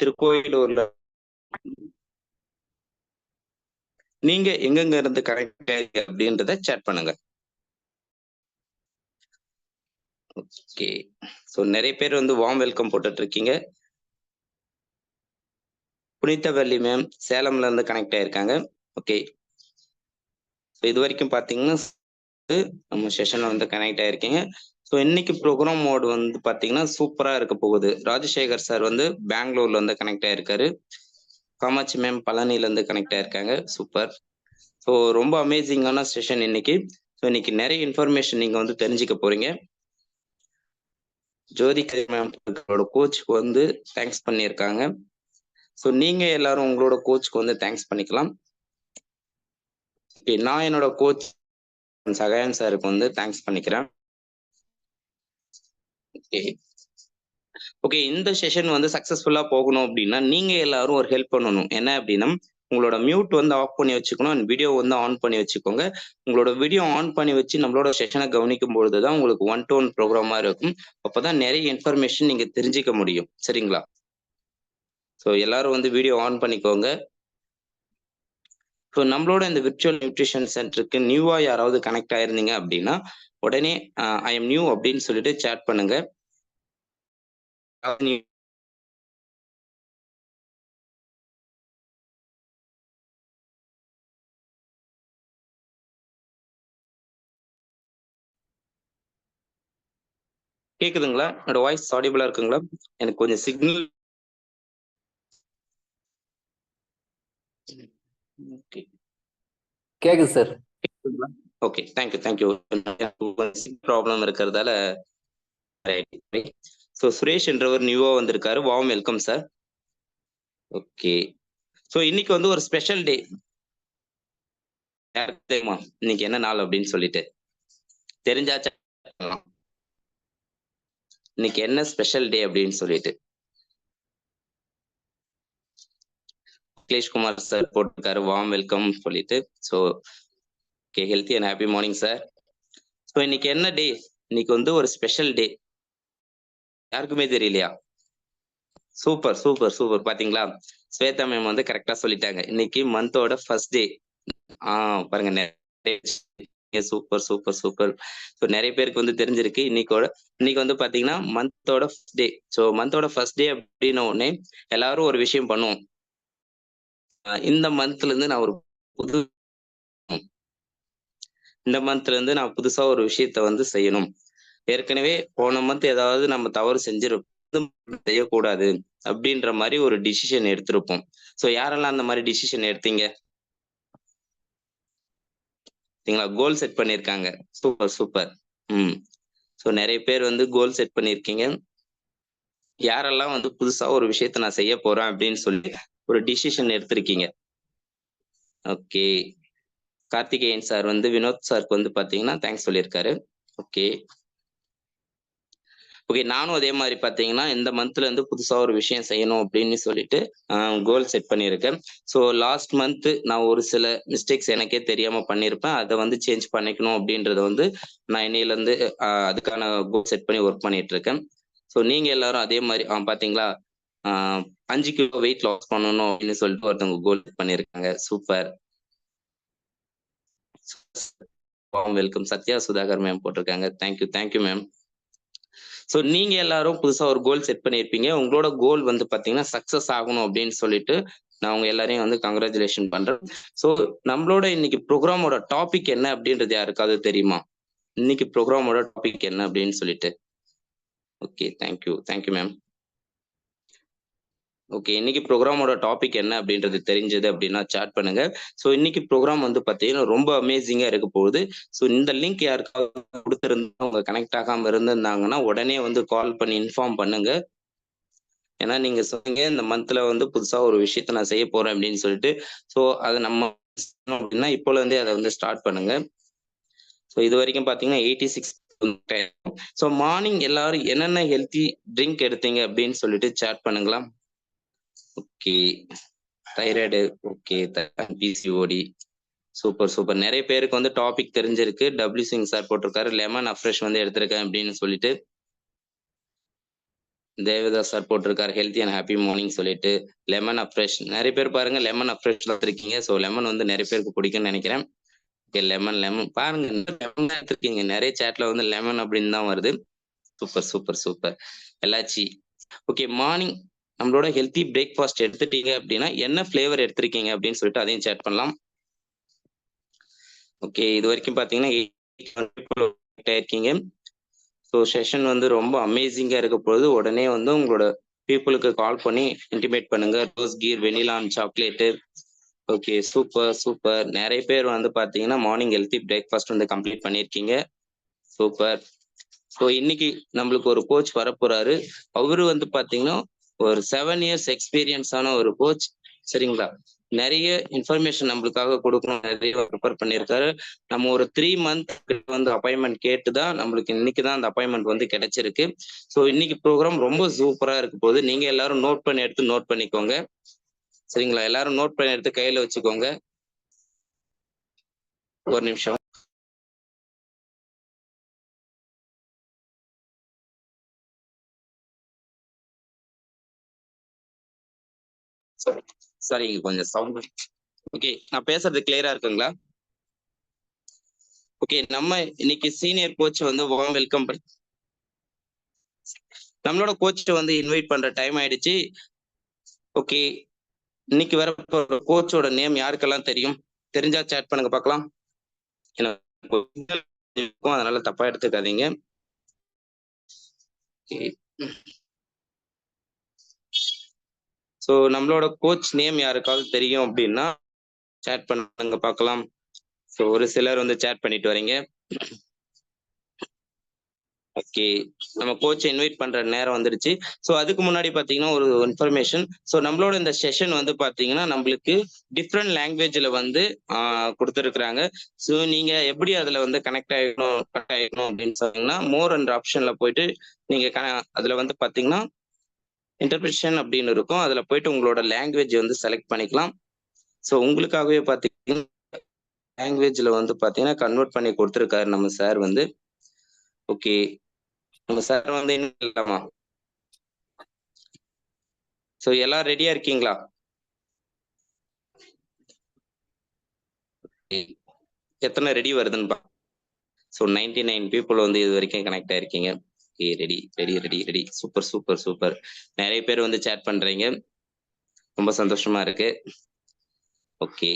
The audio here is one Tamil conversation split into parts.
திருக்கோயிலூர்ல நீங்க எங்கெங்க இருந்து கனெக்ட் ஆகீங்க அப்படின்றத சேட் பண்ணுங்க. ஓகே. ஸோ நிறைய பேர் வந்து வார்ம் வெல்கம் போட்டுட்டு இருக்கீங்க. புனிதவள்ளி மேம் சேலம்ல இருந்து கனெக்ட் ஆயிருக்காங்க. ஓகே. இது வரைக்கும் பாத்தீங்கன்னா நம்ம செஷன்ல வந்து கனெக்ட் ஆயிருக்கீங்க. ஸோ இன்னைக்கு ப்ரோக்ராம் மோட் வந்து பாத்தீங்கன்னா சூப்பரா இருக்க போகுது. ராஜசேகர் சார் வந்து பெங்களூர்ல இருந்து கனெக்ட் ஆயிருக்காரு. காமாட்சி மேம் பழனில இருந்து கனெக்ட் ஆயிருக்காங்க. சூப்பர். ஸோ ரொம்ப அமேசிங்கான செஷன் இன்னைக்கு. ஸோ இன்னைக்கு நிறைய இன்ஃபர்மேஷன் நீங்க வந்து தெரிஞ்சுக்க போறீங்க. ஜோதிகா மேம் உங்களோட கோச்சுக்கு வந்து தேங்க்ஸ் பண்ணியிருக்காங்க. ஸோ நீங்க எல்லாரும் உங்களோட கோச்சுக்கு வந்து தேங்க்ஸ் பண்ணிக்கலாம். நான் என்னோட கோச் சகாயன் சாருக்கு வந்து தேங்க்ஸ் பண்ணிக்கிறேன். ஓகே, இந்த செஷன் வந்து சக்சஸ்ஃபுல்லா போகணும் அப்படின்னா நீங்க எல்லாரும் ஒரு ஹெல்ப் பண்ணணும். என்ன அப்படின்னா உங்களோட மியூட் வந்து ஆஃப் பண்ணி வச்சுக்கணும் அண்ட் வீடியோ வந்து ஆன் பண்ணி வச்சுக்கோங்க. உங்களோட வீடியோ ஆன் பண்ணி வச்சு நம்மளோட செஷனை கவனிக்கும் பொழுதுதான் உங்களுக்கு 1-to-1 ப்ரோக்ராமா இருக்கும். அப்பதான் நிறைய இன்ஃபர்மேஷன் நீங்க தெரிஞ்சுக்க முடியும். சரிங்களா? ஸோ எல்லாரும் வந்து வீடியோ ஆன் பண்ணிக்கோங்க. ஸோ நம்மளோட இந்த விர்ச்சுவல் நியூட்ரிஷன் சென்டருக்கு நியூவா யாராவது கனெக்ட் ஆயிருந்தீங்க அப்படின்னா உடனே ஐ எம் நியூ அப்படின்னு சொல்லிட்டு சேட் பண்ணுங்க. கேக்குதுங்களா? என்னோட வாய்ஸ் ஆடிபிளா இருக்குங்களா? எனக்கு கொஞ்சம் சிக்னல். கேக்குது சார். Okay, thank you. ப்ராப்ளம் இருக்கிறதால. ஸோ சுரேஷ் என்றவர் நியூவா வந்திருக்காரு. Warm welcome sir. Okay. So இன்னைக்கு வந்து ஒரு ஸ்பெஷல் டே. யாருக்கு தெரியுமா இன்னைக்கு என்ன நாள் அப்படின்னு சொல்லிட்டு? தெரிஞ்சாச்சா? இன்னைக்கு என்ன ஸ்பெஷல் டே அப்படின்னு சொல்லிட்டு அகிலேஷ் குமார் சார் போட்டிருக்காரு வார்ம் வெல்கம் சொல்லிட்டு. So okay, healthy and happy morning sir. So இன்னைக்கு என்ன டே? இன்னைக்கு வந்து ஒரு ஸ்பெஷல் டே. யாருக்குமே தெரியலையா? Super super super. பாத்தீங்களா, ஸ்வேதா மேம் வந்து கரெக்டா சொல்லிட்டாங்க. இன்னைக்கு மந்தோட ஃபர்ஸ்ட் டே. பாருங்க, சூப்பர் சூப்பர் சூப்பர். ஸோ நிறைய பேருக்கு வந்து தெரிஞ்சிருக்கு. இன்னைக்கு வந்து பாத்தீங்கன்னா மந்தோட ஃபர்ஸ்ட் டே. ஸோ மந்தோட ஃபர்ஸ்ட் டே அப்படின்ன உடனே எல்லாரும் ஒரு விஷயம் பண்ணுவோம். இந்த மந்த்ல இருந்து நான் ஒரு புதுசா ஒரு விஷயத்த வந்து செய்யணும். ஏற்கனவே போன மந்த் ஏதாவது நம்ம தவறு செஞ்சிருப்போம், செய்யக்கூடாது அப்படின்ற மாதிரி ஒரு டிசிஷன் எடுத்திருப்போம். ஸோ யாரெல்லாம் அந்த மாதிரி டிசிஷன் எடுத்தீங்க? கோல் செட் பண்ணிருக்காங்க. Super super. ஸோ நிறைய பேர் வந்து கோல் செட் பண்ணிருக்கீங்க. யாரெல்லாம் வந்து புதுசா ஒரு விஷயத்த நான் செய்ய போறேன் அப்படின்னு சொல்லி ஒரு டிசிஷன் எடுத்திருக்கீங்க? ஓகே. கார்த்திகேயன் சார் வந்து வினோத் சாருக்கு வந்து பாத்தீங்கன்னா தேங்க்ஸ் சொல்லியிருக்காரு. ஓகே. நானும் அதே மாதிரி பாத்தீங்கன்னா இந்த மந்த்ல இருந்து புதுசா ஒரு விஷயம் செய்யணும் அப்படின்னு சொல்லிட்டு கோல் செட் பண்ணியிருக்கேன். ஸோ லாஸ்ட் மந்த் நான் ஒரு சில மிஸ்டேக்ஸ் எனக்கே தெரியாம பண்ணியிருப்பேன். அதை வந்து சேஞ்ச் பண்ணிக்கணும் அப்படின்றத வந்து நான் இன்னையில இருந்து அதுக்கான கோல் செட் பண்ணி ஒர்க் பண்ணிட்டு இருக்கேன். ஸோ நீங்க எல்லாரும் அதே மாதிரி பாத்தீங்களா 5 கிலோ வெயிட் லாஸ் பண்ணணும் அப்படின்னு சொல்லிட்டு ஒருத்தவங்க கோல் செட் பண்ணியிருக்காங்க. Super. Welcome. Sathya Sudhakar ma'am போட்டிருக்காங்க. Thank you ma'am. ஸோ நீங்க எல்லாரும் புதுசா ஒரு கோல் செட் பண்ணியிருப்பீங்க. உங்களோட கோல் வந்து பாத்தீங்கன்னா சக்சஸ் ஆகணும் அப்படின்னு சொல்லிட்டு நான் உங்க எல்லாரையும் வந்து கங்க்ராச்சுலேஷன் பண்றேன். ஸோ நம்மளோட இன்னைக்கு ப்ரோக்ராமோட டாபிக் என்ன அப்படின்றது யாருக்காவது தெரியுமா? இன்னைக்கு ப்ரோக்ராமோட டாபிக் என்ன அப்படின்னு சொல்லிட்டு? Okay, thank you ma'am. ஓகே, இன்னைக்கு ப்ரோக்ராமோட டாபிக் என்ன அப்படின்றது தெரிஞ்சது அப்படின்னா சாட் பண்ணுங்க. ஸோ இன்னைக்கு ப்ரோக்ராம் வந்து பாத்தீங்கன்னா ரொம்ப அமேசிங்கா இருக்க போகுது. ஸோ இந்த லிங்க் யாருக்காவது கொடுத்துருந்தா அவங்க கனெக்ட் ஆகாம இருந்திருந்தாங்கன்னா உடனே வந்து கால் பண்ணி இன்ஃபார்ம் பண்ணுங்க. ஏன்னா நீங்க சொன்னீங்க இந்த மந்த்ல வந்து புதுசா ஒரு விஷயத்த நான் செய்ய போறேன் அப்படின்னு சொல்லிட்டு. ஸோ அதை நம்ம அப்படின்னா இப்போல இருந்தே அதை வந்து ஸ்டார்ட் பண்ணுங்க. ஸோ இது வரைக்கும் பாத்தீங்கன்னா 86. ஸோ மார்னிங் எல்லாரும் என்னென்ன ஹெல்த்தி ட்ரிங்க் எடுத்தீங்க அப்படின்னு சொல்லிட்டு சாட் பண்ணுங்களா? Okay. Thyroid. Okay. PCOD. Super. நிறைய பேருக்கு வந்து டாபிக் தெரிஞ்சிருக்கு. டபிள்யூ சிங் சார் போட்டிருக்காரு லெமன் அஃப்ரெஷ் வந்து எடுத்திருக்கேன் அப்படின்னு சொல்லிட்டு. தேவதாஸ் சார் போட்டிருக்காரு ஹெல்த்தி அண்ட் ஹாப்பி மார்னிங் சொல்லிட்டு. லெமன் அப்ரெஷ் நிறைய பேர் பாருங்க லெமன் அப்ரெஷ்ல இருக்கீங்க. ஸோ லெமன் வந்து நிறைய பேருக்கு பிடிக்கும்னு நினைக்கிறேன். ஓகே லெமன் லெமன் பாருங்க லெமன் தான் எடுத்திருக்கீங்க. நிறைய சேட்ல வந்து லெமன் அப்படின்னு தான் வருது. Super super super. எல்லாச்சி ஓகே மார்னிங் நம்மளோட ஹெல்த்தி பிரேக்ஃபாஸ்ட் எடுத்துட்டீங்க அப்படின்னா என்ன ஃபிளேவர் எடுத்திருக்கீங்க அப்படின்னு சொல்லிட்டு அதையும் சேட் பண்ணலாம். ஓகே இது வரைக்கும் பார்த்தீங்கன்னா இருக்கீங்க. ஸோ செஷன் வந்து ரொம்ப அமேசிங்கா இருக்க பொழுது உடனே வந்து உங்களோட பீப்புளுக்கு கால் பண்ணி இன்டிமேட் பண்ணுங்க. Rose kheer vanilla and chocolate. Okay super super. நிறைய பேர் வந்து பார்த்தீங்கன்னா மார்னிங் ஹெல்த்தி பிரேக்ஃபாஸ்ட் வந்து கம்ப்ளீட் பண்ணியிருக்கீங்க. சூப்பர். ஸோ இன்னைக்கு நம்மளுக்கு ஒரு கோச் வரப்போறாரு. அவரு வந்து பார்த்தீங்கன்னா ஒரு 7 இயர்ஸ் எக்ஸ்பீரியன்ஸான ஒரு கோச். சரிங்களா? நிறைய இன்ஃபர்மேஷன் நம்மளுக்காக கொடுக்கணும் நிறைய ப்ரிப்பேர் பண்ணியிருக்காரு. நம்ம ஒரு 3 மந்த் வந்து அப்பாயின்மெண்ட் கேட்டு தான் நம்மளுக்கு இன்னைக்கு தான் அந்த அப்பாயின்மெண்ட் வந்து கிடைச்சிருக்கு. ஸோ இன்னைக்கு ப்ரோக்ராம் ரொம்ப சூப்பரா இருக்க போகுது. நீங்க எல்லாரும் நோட் பண்ணி எடுத்து நோட் பண்ணிக்கோங்க. சரிங்களா? எல்லாரும் நோட் பண்ணி எடுத்து கையில வச்சுக்கோங்க. ஒரு நிமிஷம். சாரி கொஞ்சம் சவுண்ட். ஓகே நான் பேசுறது கிளியரா இருக்குங்களா? ஓகே நம்ம இன்னைக்கு சீனியர் கோச் வந்து வார்ம் வெல்கம் நம்மளோட கோச் வந்து இன்வைட் பண்ற டைம் ஆயிடுச்சு. ஓகே இன்னைக்கு வர கோச்சோட நேம் யாருக்கெல்லாம் தெரியும்? தெரிஞ்சா சேட் பண்ணுங்க பார்க்கலாம். அதனால தப்பா எடுத்துக்காதீங்க. ஸோ நம்மளோட கோச் நேம் யாருக்காவது தெரியும் அப்படின்னா சேட் பண்ணுங்க பார்க்கலாம். ஸோ ஒரு சிலர் வந்து சேட் பண்ணிட்டு வரீங்க. ஓகே நம்ம கோச்சை இன்வைட் பண்ற நேரம் வந்துருச்சு. ஸோ அதுக்கு முன்னாடி பார்த்தீங்கன்னா ஒரு இன்ஃபர்மேஷன். ஸோ நம்மளோட இந்த செஷன் வந்து பார்த்தீங்கன்னா நம்மளுக்கு டிஃப்ரெண்ட் லாங்குவேஜ்ல வந்து கொடுத்துருக்குறாங்க. ஸோ நீங்க எப்படி அதுல வந்து கனெக்ட் ஆகிக்கணும் அப்படின்னு சொன்னீங்கன்னா மோர் என்ற ஆப்ஷன்ல போயிட்டு நீங்க அதுல வந்து பார்த்தீங்கன்னா இன்டர்பிரேஷன் அப்படின்னு இருக்கும். அதுல போயிட்டு உங்களோட லாங்குவேஜ் வந்து செலக்ட் பண்ணிக்கலாம். ஸோ உங்களுக்காகவே பார்த்தீங்கன்னா லாங்குவேஜ்ல வந்து பார்த்தீங்கன்னா கன்வெர்ட் பண்ணி கொடுத்துருக்காரு நம்ம சார் வந்து. ஓகே நம்ம சார் வந்து என்ன இல்லாமா? ஸோ எல்லாம் ரெடியா இருக்கீங்களா? எத்தனை ரெடி வருதுன்னு பா. ஸோ 99 பீப்புள் வந்து இது வரைக்கும் கனெக்ட் ஆயிருக்கீங்க. Okay ready ready ready ready. Super super super. நிறைய பேர் வந்து சேட் பண்றீங்க. ரொம்ப சந்தோஷமா இருக்கு. Okay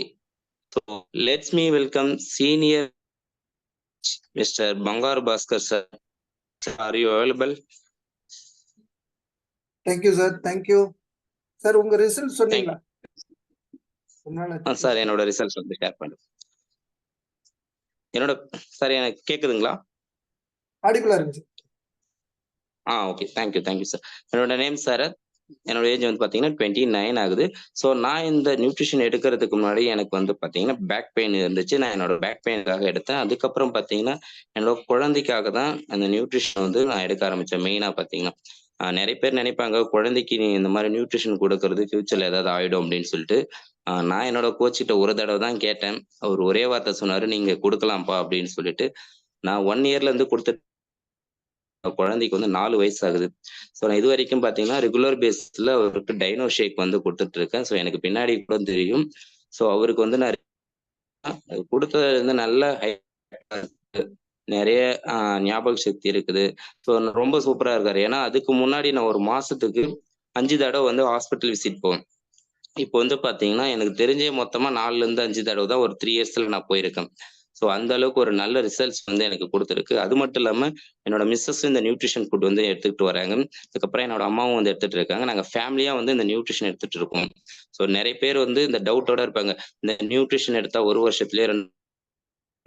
so let's me welcome senior mister Bangaru Bhaskar sir. Are you available? Thank you sir. Thank you sir. உங்க ரிசல்ட் சொன்னீங்களா? சார் என்னோட ரிசல்ட் வந்து ஷேர் பண்ணுங்க. என்னோட சார் எனக்கு கேக்குதுங்களா? ஆடிபிளா இருக்கு. Okay thank you sir. என்னோட நேம் சார். என்னோட ஏஜ் வந்து பார்த்தீங்கன்னா 29 ஆகுது. ஸோ நான் இந்த நியூட்ரிஷன் எடுக்கிறதுக்கு முன்னாடி எனக்கு வந்து பார்த்தீங்கன்னா பேக் பெயின் இருந்துச்சு. நான் என்னோட பேக் பெயினுக்காக எடுத்தேன். அதுக்கப்புறம் பார்த்தீங்கன்னா என்னோட குழந்தைக்காக தான் அந்த நியூட்ரிஷன் வந்து நான் எடுக்க ஆரம்பிச்சேன். மெயினா பார்த்தீங்கன்னா நிறைய பேர் நினைப்பாங்க குழந்தைக்கு நீ இந்த மாதிரி நியூட்ரிஷன் கொடுக்கறது ஃபியூச்சர்ல ஏதாவது ஆயிடும் அப்படின்னு சொல்லிட்டு. நான் என்னோட கோச்சிட்ட ஒரு தடவை தான் கேட்டேன். அவர் ஒரே வார்த்தை சொன்னாரு, நீங்க கொடுக்கலாம்ப்பா அப்படின்னு சொல்லிட்டு. நான் 1 இயர்ல இருந்து கொடுத்துட்டு குழந்தைக்கு வந்து 4 வயசு ஆகுது. ஸோ நான் இது வரைக்கும் பார்த்தீங்கன்னா ரெகுலர் பேஸ்ல அவருக்கு டைனோ ஷேக் வந்து கொடுத்துட்டு இருக்கேன். ஸோ எனக்கு பின்னாடி கூட தெரியும். ஸோ அவருக்கு வந்து நான் கொடுத்தது வந்து நல்ல நிறைய ஞாபக சக்தி இருக்குது. ஸோ ரொம்ப சூப்பரா இருக்காரு. ஏன்னா அதுக்கு முன்னாடி நான் ஒரு மாசத்துக்கு 5 தடவை வந்து ஹாஸ்பிட்டல் விசிட் போவேன். இப்போ வந்து பார்த்தீங்கன்னா எனக்கு தெரிஞ்சே மொத்தமா 4ல இருந்து 5 தடவை தான் ஒரு 3 இயர்ஸ்ல நான் போயிருக்கேன். ஸோ அந்த அளவுக்கு ஒரு நல்ல ரிசல்ட்ஸ் வந்து எனக்கு கொடுத்துருக்கு. அது மட்டும் இல்லாம என்னோட மிஸ்ஸஸ் இந்த நியூட்ரிஷன் ஃபுட் வந்து எடுத்துக்கிட்டு வராங்க. அதுக்கப்புறம் என்னோட அம்மாவும் வந்து எடுத்துட்டு இருக்காங்க. நாங்க ஃபேமிலியா வந்து இந்த நியூட்ரிஷன் எடுத்துட்டு இருக்கோம். ஸோ நிறைய பேர் வந்து இந்த டவுட்டோட இருப்பாங்க. இந்த நியூட்ரிஷன் எடுத்தா 1 வருஷத்துலயே 2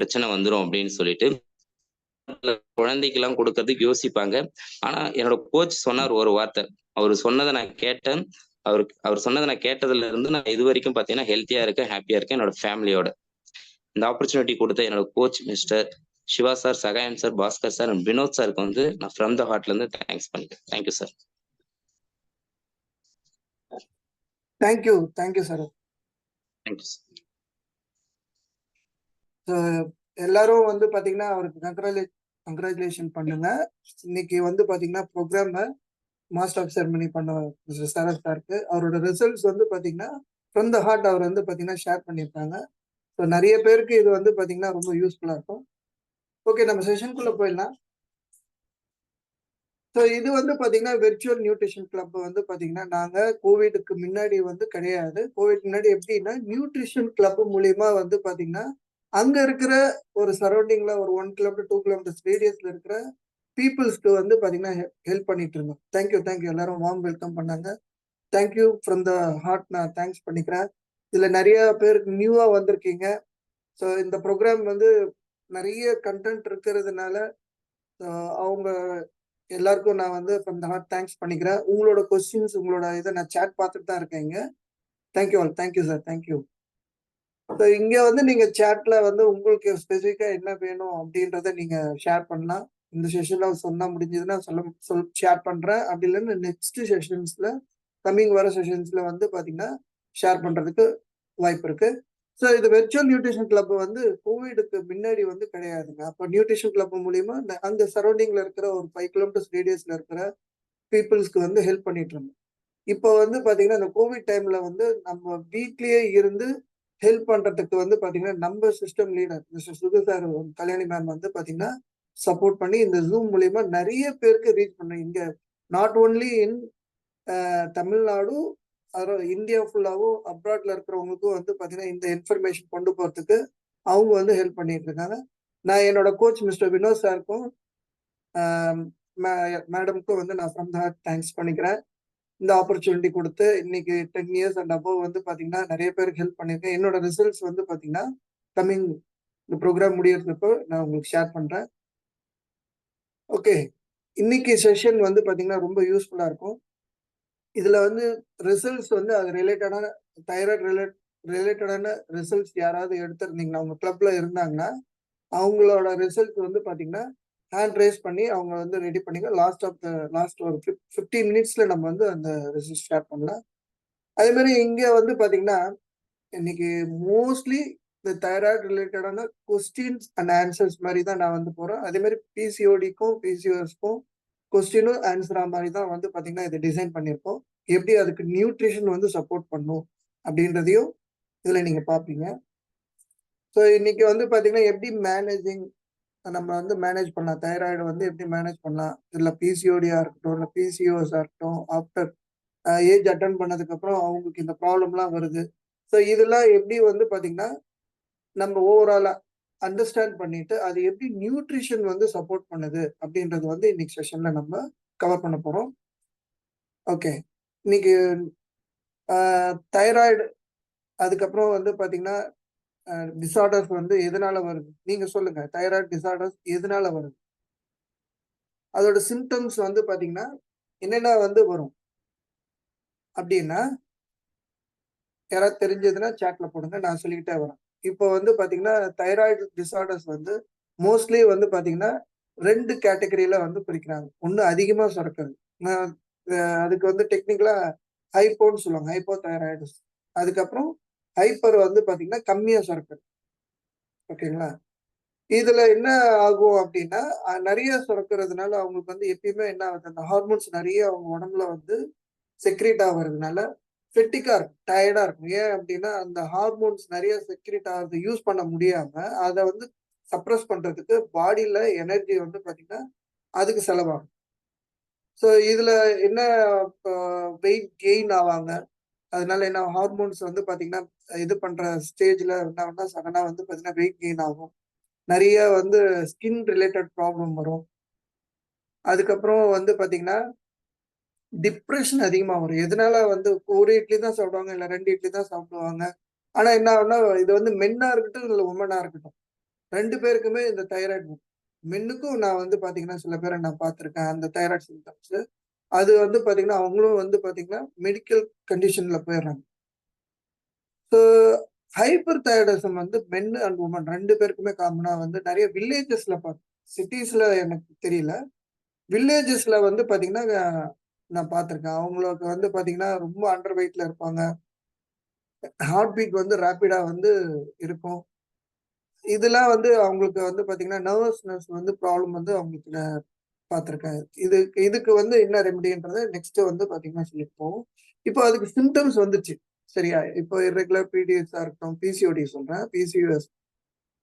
பிரச்சனை வந்துரும் அப்படின்னு சொல்லிட்டு குழந்தைக்கெல்லாம் கொடுக்கறதுக்கு யோசிப்பாங்க. ஆனா என்னோட கோச் சொன்னார் ஒரு வார்த்தை. அவர் சொன்னதை நான் கேட்டேன். அவர் சொன்னதை நான் கேட்டதுல இருந்து நான் இது வரைக்கும் பார்த்தீங்கன்னா ஹெல்த்தியா இருக்கேன், ஹாப்பியா இருக்கேன் என்னோட ஃபேமிலியோட. இந்த ஆப்பர்ச்சுனிட்டி கொடுத்த என்னோட coach mister Siva sir, Sagayan sir, Bhaskar sir and Vinod சாருக்கு வந்து நான் ஃப்ரம் த ஹார்ட்ல இருந்து தேங்க்ஸ் பண்ணிக்கிறேன். Thank you sir. Thank you sir. Thank you sir. எல்லாரும் வந்து பாத்தீங்கன்னா அவருக்கு கங்க்ராச்சுலேஷன் பண்ணுங்க. இன்னைக்கு வந்து பாத்தீங்கன்னா ப்ரோக்ராம் மாஸ்டர் ஆஃப் செரமனி பண்ண மிஸ்டர் சரத் சாருக்கு அவரோட ரிசல்ட்ஸ் வந்து பாத்தீங்கன்னா ஃப்ரம் த ஹார்ட் அவர் வந்து பாத்தீங்கன்னா ஷேர் பண்ணியிருக்காங்க. ஸோ நிறைய பேருக்கு இது வந்து பாத்தீங்கன்னா ரொம்ப யூஸ்ஃபுல்லா இருக்கும். ஓகே, நம்ம செஷனுக்குள்ள போயிடலாம். ஸோ இது வந்து பாத்தீங்கன்னா வெர்ச்சுவல் நியூட்ரிஷன் கிளப் வந்து பாத்தீங்கன்னா நாங்க கோவிடுக்கு முன்னாடி வந்து கிடையாது. கோவிட் முன்னாடி எப்படின்னா நியூட்ரிஷன் கிளப் மூலியமா வந்து பாத்தீங்கன்னா அங்க இருக்கிற ஒரு சரௌண்டிங்ல ஒரு 1 கிலோமீட்டர் 2 கிலோமீட்டர்ஸ் ரேடியஸ்ல இருக்கிற பீப்புள்ஸ்க்கு வந்து பாத்தீங்கன்னா ஹெல்ப் பண்ணிட்டு இருந்தோம். தேங்க்யூ எல்லாரும் வார்ம் வெல்கம் பண்ணாங்க. தேங்க்யூ ஃப்ரம் த ஹார்ட், நான் தேங்க்ஸ் பண்ணிக்கிறேன். இதுல நிறைய பேருக்கு நியூவா வந்திருக்கீங்க. ஸோ இந்த ப்ரோக்ராம் வந்து நிறைய கண்டென்ட் இருக்கிறதுனால அவங்க எல்லாருக்கும் நான் வந்து ஃப்ரம் த ஹார்ட் தேங்க்ஸ் பண்ணிக்கிறேன். உங்களோட கொஸ்டின்ஸ், உங்களோட இதை நான் சேட் பார்த்துட்டு தான் இருக்கேன் இங்க. Thank you all, thank you sir, thank you. So இங்க வந்து நீங்க சேட்ல வந்து உங்களுக்கு ஸ்பெசிஃபிக்கா என்ன வேணும் அப்படின்றத நீங்க ஷேர் பண்ணலாம். இந்த செஷன்ல சொன்னா முடிஞ்சதுன்னா ஷேர் பண்றேன். அப்படி இல்லைன்னு நெக்ஸ்ட் செஷன்ஸ்ல கம்மிங் வர செஷன்ஸ்ல வந்து பாத்தீங்கன்னா ஷேர் பண்றதுக்கு வாய்ப்பு இருக்கு. ஸோ இது வெர்ச்சுவல் நியூட்ரிஷன் கிளப் வந்து கோவிடுக்கு முன்னாடி வந்து கிடையாதுங்க. அப்போ நியூட்ரிஷன் கிளப் மூலியமா அந்த சரௌண்டிங்ல இருக்கிற ஒரு 5 கிலோமீட்டர்ஸ் ரேடியஸ்ல இருக்கிற பீப்புள்ஸ்க்கு வந்து ஹெல்ப் பண்ணிட்டு இருந்தோம். இப்போ வந்து பாத்தீங்கன்னா இந்த கோவிட் டைம்ல வந்து நம்ம வீட்லயே இருந்து ஹெல்ப் பண்றதுக்கு வந்து பாத்தீங்கன்னா நம்ம system leader mister Sugu sir, Kalyani ma'am வந்து பாத்தீங்கன்னா சப்போர்ட் பண்ணி இந்த ஜூம் மூலியமா நிறைய பேருக்கு ரீச் பண்ணோம். இங்க not only in Tamil Nadu, India ஃபுல்லாவும் அப்ராட்ல இருக்கிறவங்களுக்கும் வந்து பாத்தீங்கன்னா இந்த இன்ஃபர்மேஷன் கொண்டு போறதுக்கு அவங்க வந்து ஹெல்ப் பண்ணிட்டு இருக்காங்க. நான் என்னோட கோச் மிஸ்டர் வினோத் சாருக்கும் மேடம்க்கும் வந்து நான் ஃப்ரம் த ஹார்ட் தேங்க்ஸ் பண்ணிக்கிறேன். இந்த ஆப்பர்ச்சுனிட்டி கொடுத்து இன்னைக்கு 10 இயர்ஸ் அண்ட் அபவ் வந்து பாத்தீங்கன்னா நிறைய பேருக்கு ஹெல்ப் பண்ணியிருக்கேன். என்னோட ரிசல்ட்ஸ் வந்து பாத்தீங்கன்னா கம்மிங் இந்த ப்ரோக்ராம் முடியறதுப்போ நான் உங்களுக்கு ஷேர் பண்றேன். ஓகே, இன்னைக்கு செஷன் வந்து பாத்தீங்கன்னா ரொம்ப யூஸ்ஃபுல்லா இருக்கும். இதுல வந்து ரிசல்ட்ஸ் வந்து அது ரிலேட்டடான தைராய்டு ரிலேட்டடான ரிசல்ட்ஸ் யாராவது எடுத்திருந்தீங்கன்னா உங்க கிளப்ல இருந்தாங்கன்னா அவங்களோட ரிசல்ட் வந்து பாத்தீங்கன்னா ஹேண்ட் ரைஸ் பண்ணி அவங்க வந்து ரெடி பண்ணிக்க. லாஸ்ட் ஒரு 15 மினிட்ஸ்ல நம்ம வந்து அந்த ரிசல்ட் ஷேர் பண்ணலாம். அதே மாதிரி இங்க வந்து பாத்தீங்கன்னா இன்னைக்கு மோஸ்ட்லி இந்த தைராய்டு ரிலேட்டடான கொஸ்டின்ஸ் அண்ட் ஆன்சர்ஸ் மாதிரி தான் நான் வந்து போறேன். அதே மாதிரி பிசிஓடிக்கும் பிசிஓஎஸ்க்கும் கொஸ்டினும் ஆன்சரா மாதிரி தான் வந்து பாத்தீங்கன்னா இதை டிசைன் பண்ணியிருக்கோம். எப்படி அதுக்கு நியூட்ரிஷன் வந்து சப்போர்ட் பண்ணும் அப்படின்றதையும் இதுல நீங்க பாப்பீங்க. ஸோ இன்னைக்கு வந்து பாத்தீங்கன்னா எப்படி நம்ம வந்து மேனேஜ் பண்ணலாம், தைராய்டு வந்து எப்படி மேனேஜ் பண்ணலாம், இதுல பிசிஓடியா இருக்கட்டும், இல்லை பிசிஓஎஸ்ஆ இருக்கட்டும், ஆஃப்டர் ஏஜ் அட்டன் பண்ணதுக்கு அப்புறம் அவங்களுக்கு இந்த ப்ராப்ளம்லாம் வருது. ஸோ இதெல்லாம் எப்படி வந்து பாத்தீங்கன்னா நம்ம ஓவராலா அண்டர்ஸ்டாண்ட் பண்ணிட்டு அது எப்படி நியூட்ரிஷன் வந்து சப்போர்ட் பண்ணுது அப்படின்றது வந்து இன்னைக்கு செஷன்ல நம்ம கவர் பண்ண போறோம். ஓகே, இன்னைக்கு தைராய்டு அதுக்கப்புறம் வந்து பாத்தீங்கன்னா டிசார்டர்ஸ் வந்து எதனால வருது, நீங்க சொல்லுங்க. தைராய்டு டிசார்டர்ஸ் எதனால வருது, அதோட சிம்டம்ஸ் வந்து பாத்தீங்கன்னா என்னென்ன வந்து வரும் அப்படின்னா யாராவது தெரிஞ்சதுன்னா சேட்ல போடுங்க, நான் சொல்லிக்கிட்டே வரேன். இப்போ வந்து பாத்தீங்கன்னா தைராய்டு டிசார்டர்ஸ் வந்து மோஸ்ட்லி வந்து பாத்தீங்கன்னா 2 கேட்டகரியில வந்து பிரிக்கிறாங்க. ஒண்ணு அதிகமா சுரக்கிறது, அதுக்கு வந்து டெக்னிக்கலா ஹைப்போன்னு சொல்லுவாங்க, ஹைப்போ தைராய்டிஸ். அதுக்கப்புறம் ஹைப்பர் வந்து பாத்தீங்கன்னா கம்மியா சுரக்கிறது. ஓகேங்களா? இதுல என்ன ஆகும் அப்படின்னா நிறைய சுரக்கிறதுனால அவங்களுக்கு வந்து எப்பயுமே என்ன ஆகுது, அந்த ஹார்மோன்ஸ் நிறைய அவங்க உடம்புல வந்து செக்ரீட் ஆகுறதுனால ஃபெட்டிக்கா இருக்கும், டயர்டா இருக்கும். ஏன் அப்படின்னா அந்த ஹார்மோன்ஸ் நிறைய செக்ரீட் ஆகுறது யூஸ் பண்ண முடியாம அதை வந்து சப்ரஸ் பண்றதுக்கு பாடியில எனர்ஜி வந்து பாத்தீங்கன்னா அதுக்கு செலவாகும். ஸோ இதுல என்ன வெயிட் கெயின் ஆவாங்க. அதனால என்ன ஹார்மோன்ஸ் வந்து பாத்தீங்கன்னா இது பண்ற ஸ்டேஜ்ல என்ன ஆகும்னா சடனா வந்து பாத்தீங்கன்னா வெயிட் கெயின் ஆகும். நிறைய வந்து ஸ்கின் ரிலேட்டட் ப்ராப்ளம் வரும். அதுக்கப்புறம் வந்து பாத்தீங்கன்னா டிப்ரெஷன் அதிகமா வரும். எதனால வந்து ஒரு இட்லி தான் சாப்பிடுவாங்க, இல்ல 2 இட்லி தான் சாப்பிடுவாங்க. ஆனா என்ன ஆகும்னா இது வந்து மென்னா இருக்கட்டும், இல்ல உமனா இருக்கட்டும், 2 பேருக்குமே இந்த தைராய்டு வரும். மென்னுக்கும் நான் வந்து பாத்தீங்கன்னா சில பேரை நான் பார்த்திருக்கேன் அந்த தைராய்டு சிம்டம்ஸ். அது வந்து பாத்தீங்கன்னா அவங்களும் வந்து பாத்தீங்கன்னா மெடிக்கல் கண்டிஷன்ல போயிடுறாங்க. ஸோ ஹைப்பர் தைராய்டிசம் வந்து மென் அண்ட் உமன் 2 பேருக்குமே காமனா வந்து நிறைய வில்லேஜஸ்ல பார்த்தேன். சிட்டிஸ்ல எனக்கு தெரியல. வில்லேஜஸ்ல வந்து பாத்தீங்கன்னா நான் பார்த்திருக்கேன். அவங்களுக்கு வந்து பாத்தீங்கன்னா ரொம்ப அண்டர் வெயிட்ல இருப்பாங்க. ஹார்ட் பீட் வந்து ரேப்பிடா வந்து இருக்கும். இதெல்லாம் வந்து அவங்களுக்கு வந்து பாத்தீங்கன்னா நர்வஸ்னஸ் வந்து ப்ராப்ளம் வந்து அவங்களுக்கு பார்த்திருக்கேன். இதுக்கு வந்து என்ன ரெமெடின்றத நெக்ஸ்ட் வந்து பாத்தீங்கன்னா சொல்லிட்டு போவோம். இப்போ அதுக்கு சிம்டம்ஸ் வந்துச்சு. சரியா? இப்போ இர்ரெகுலர் பீரியட்ஸா இருக்கட்டும், பிசிஓடி சொல்றேன், பிசிஓஎஸ்.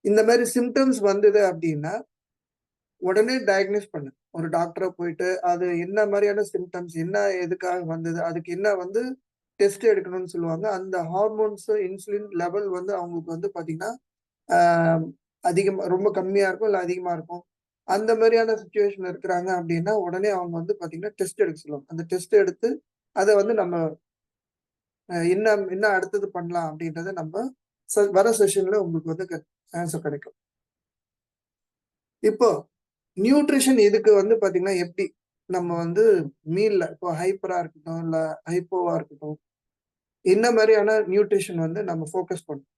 இந்த மாதிரி சிம்டம்ஸ் வந்தது அப்படின்னா, உடனே டயக்னோஸ் பண்ணு. ஒரு டாக்டர போயிட்டு, அது என்ன மாரியான சிம்டம்ஸ், என்ன எதுக்காக வந்தது, அதுக்கு என்ன வந்து டெஸ்ட் எடுக்கணும்னு சொல்லுவாங்க. அந்த ஹார்மோன்ஸ், இன்சுலின் லெவல் வந்து அவங்களுக்கு வந்து பாத்தீங்கன்னா, ஆ அதிகமா ரொம்ப கம்மியா இருக்கும், இல்ல அதிகமா இருக்கும். அந்த மாரியான சிச்சுவேஷன் இருக்கிறாங்க அப்படின்னா, உடனே அவங்க வந்து பாத்தீங்கன்னா, டெஸ்ட் எடுக்க சொல்லுவாங்க. அந்த டெஸ்ட் எடுத்து, அத வந்து நம்ம என்ன என்ன அடுத்தது பண்ணலாம் அப்படின்றத நம்ம வர செஷன்ல உங்களுக்கு வந்து ஆன்சர் கிடைக்கும். இப்போ நியூட்ரிஷன் இதுக்கு வந்து பாத்தீங்கன்னா எப்படி நம்ம வந்து மீல்ல இப்போ ஹைப்பரா இருக்கட்டும், இல்ல ஹைப்போவா இருக்கட்டும், என்ன மாதிரியான நியூட்ரிஷன் வந்து நம்ம ஃபோக்கஸ் பண்ணணும்.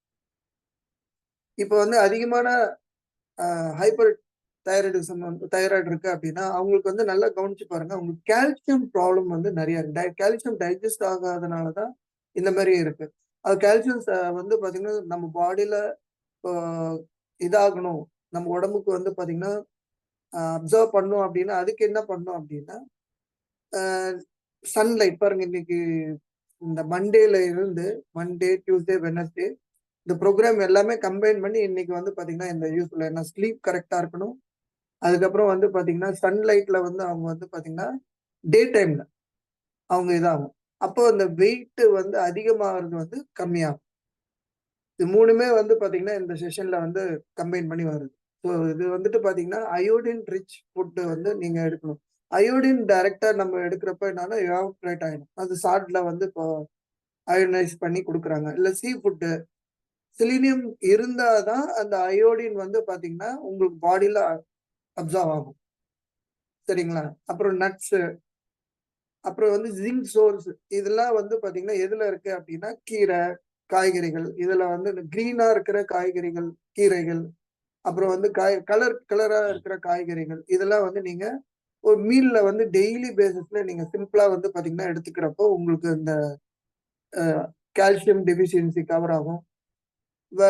இப்போ வந்து அதிகமான ஹைப்பர் தைராய்டிசம் வந்து தைராய்டு இருக்கு அப்படின்னா, அவங்களுக்கு வந்து நல்லா கவனிச்சு பாருங்க. அவங்களுக்கு கால்சியம் ப்ராப்ளம் வந்து நெறைய இருக்கு. கால்சியம் டைஜஸ்ட் ஆகாதனால தான் இந்த மாரி இருக்கு. அது கால்சியம் வந்து பாத்தீங்கன்னா, நம்ம பாடியில இப்போ இதாகணும். நம்ம உடம்புக்கு வந்து பாத்தீங்கன்னா, அப்சர்வ் பண்ணும் அப்படின்னா, அதுக்கு என்ன பண்ணும் அப்படின்னா, அ சன்லைட் பாருங்க இன்னைக்கு இந்த மண்டேல இருந்து மண்டே, டியூஸ்டே, வெட்னஸ்டே இந்த ப்ரோகிராம் எல்லாமே கம்பைன் பண்ணி இன்னைக்கு வந்து பாத்தீங்கன்னா, இந்த யூஸ்ஃபுல்லா ஏன்னா ஸ்லீப் கரெக்ட்டா இருக்கணும். அதுக்கப்புறம் வந்து பாத்தீங்கன்னா, சன்லைட்ல வந்து அவங்க வந்து பாத்தீங்கன்னா, டே டைம்ல அவங்க இதாகும். அப்போ அந்த வெயிட் வந்து அதிகமாகுறது வந்து கம்மியாகும். இது 3மே வந்து பாத்தீங்கன்னா, இந்த செஷன்ல வந்து கம்பைன் பண்ணி வருது. ஸோ இது வந்துட்டு பாத்தீங்கன்னா, அயோடின் ரிச் ஃபுட் வந்து நீங்க எடுக்கணும். அயோடின் டைரக்ட்டா நம்ம எடுக்கிறப்ப என்னன்னா எவாப்ரேட் ஆயிடும். அது சால்ட்ல வந்து இப்போ அயோனைஸ் பண்ணி குடுக்குறாங்க. இல்ல சீ ஃபுட் செலினியம் இருந்தா தான் அந்த அயோடின் வந்து பாத்தீங்கன்னா, உங்களுக்கு பாடில அப்சார்ப் ஆகும். சரிங்களா? அப்புறம் நட்ஸ், அப்புறம் வந்து ஜிங்க் சோர்ஸ் இதெல்லாம் வந்து பாத்தீங்கன்னா, எதுல இருக்கு அப்டின்னா, கீரை, காய்கறிகள் இதுல வந்து இந்த கிரீனா இருக்கிற காய்கறிகள், கீரைகள், அப்புறம் வந்து கலரா இருக்கிற காய்கறிகள் இதெல்லாம் வந்து நீங்க ஒரு மீல்ல வந்து டெய்லி பேசிஸ்ல நீங்க சிம்பிளா வந்து பாத்தீங்கன்னா எடுத்துக்கிறப்போ, உங்களுக்கு இந்த அ கால்சியம் டெஃபிஷியன்சி கவர் ஆகும். வே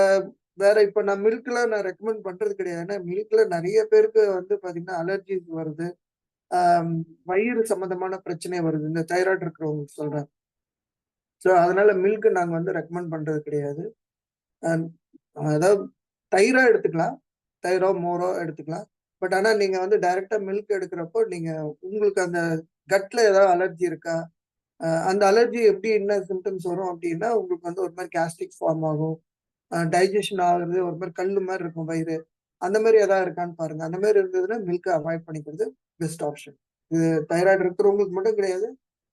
வேற இப்ப நான் மில்க்லாம் நான் ரெக்கமெண்ட் பண்றது கிடையாது. ஏன்னா மில்க்ல நெறைய பேருக்கு வந்து பாத்தீங்கன்னா, அலர்ஜிஸ் வருது. ஆம் வயிறு சம்மந்தமான பிரச்சனை வருது. இந்த தைராய்டு இருக்கிறவங்களுக்கு சொல்றேன். ஸோ அதனால மில்க் நாங்க வந்து ரெக்கமெண்ட் பண்றது கிடையாது. அ அதாவது தயிரா எடுத்துக்கலாம். தயிரோ, மோரோ எடுத்துக்கலாம். பட் ஆனா நீங்க வந்து டைரக்ட்டா மில்க் எடுக்கிறப்போ, நீங்க உங்களுக்கு அந்த கட்ல ஏதாவது அலர்ஜி இருக்கா? அந்த அலர்ஜி எப்படி என்ன சிம்ப்டம்ஸ் வரும் அப்படின்னா, உங்களுக்கு வந்து ஒரு மாரி கேஸ்ட்ரிக் ஃபார்ம் ஆகும். டைஜெஷன் ஆகுறது ஒரு மாரி கல்லு மாரி இருக்கும் வயிறு. அந்த மாரி ஏதாவது இருக்கான்னு பாருங்க. அந்த மாரி இருந்ததுன்னா மில்க்க அவாய்ட் பண்ணிக்கிறது பெஸ்ட் ஆப்ஷன். இது தைராய்டு இருக்கிறவங்களுக்கு மட்டும் கிடையாது.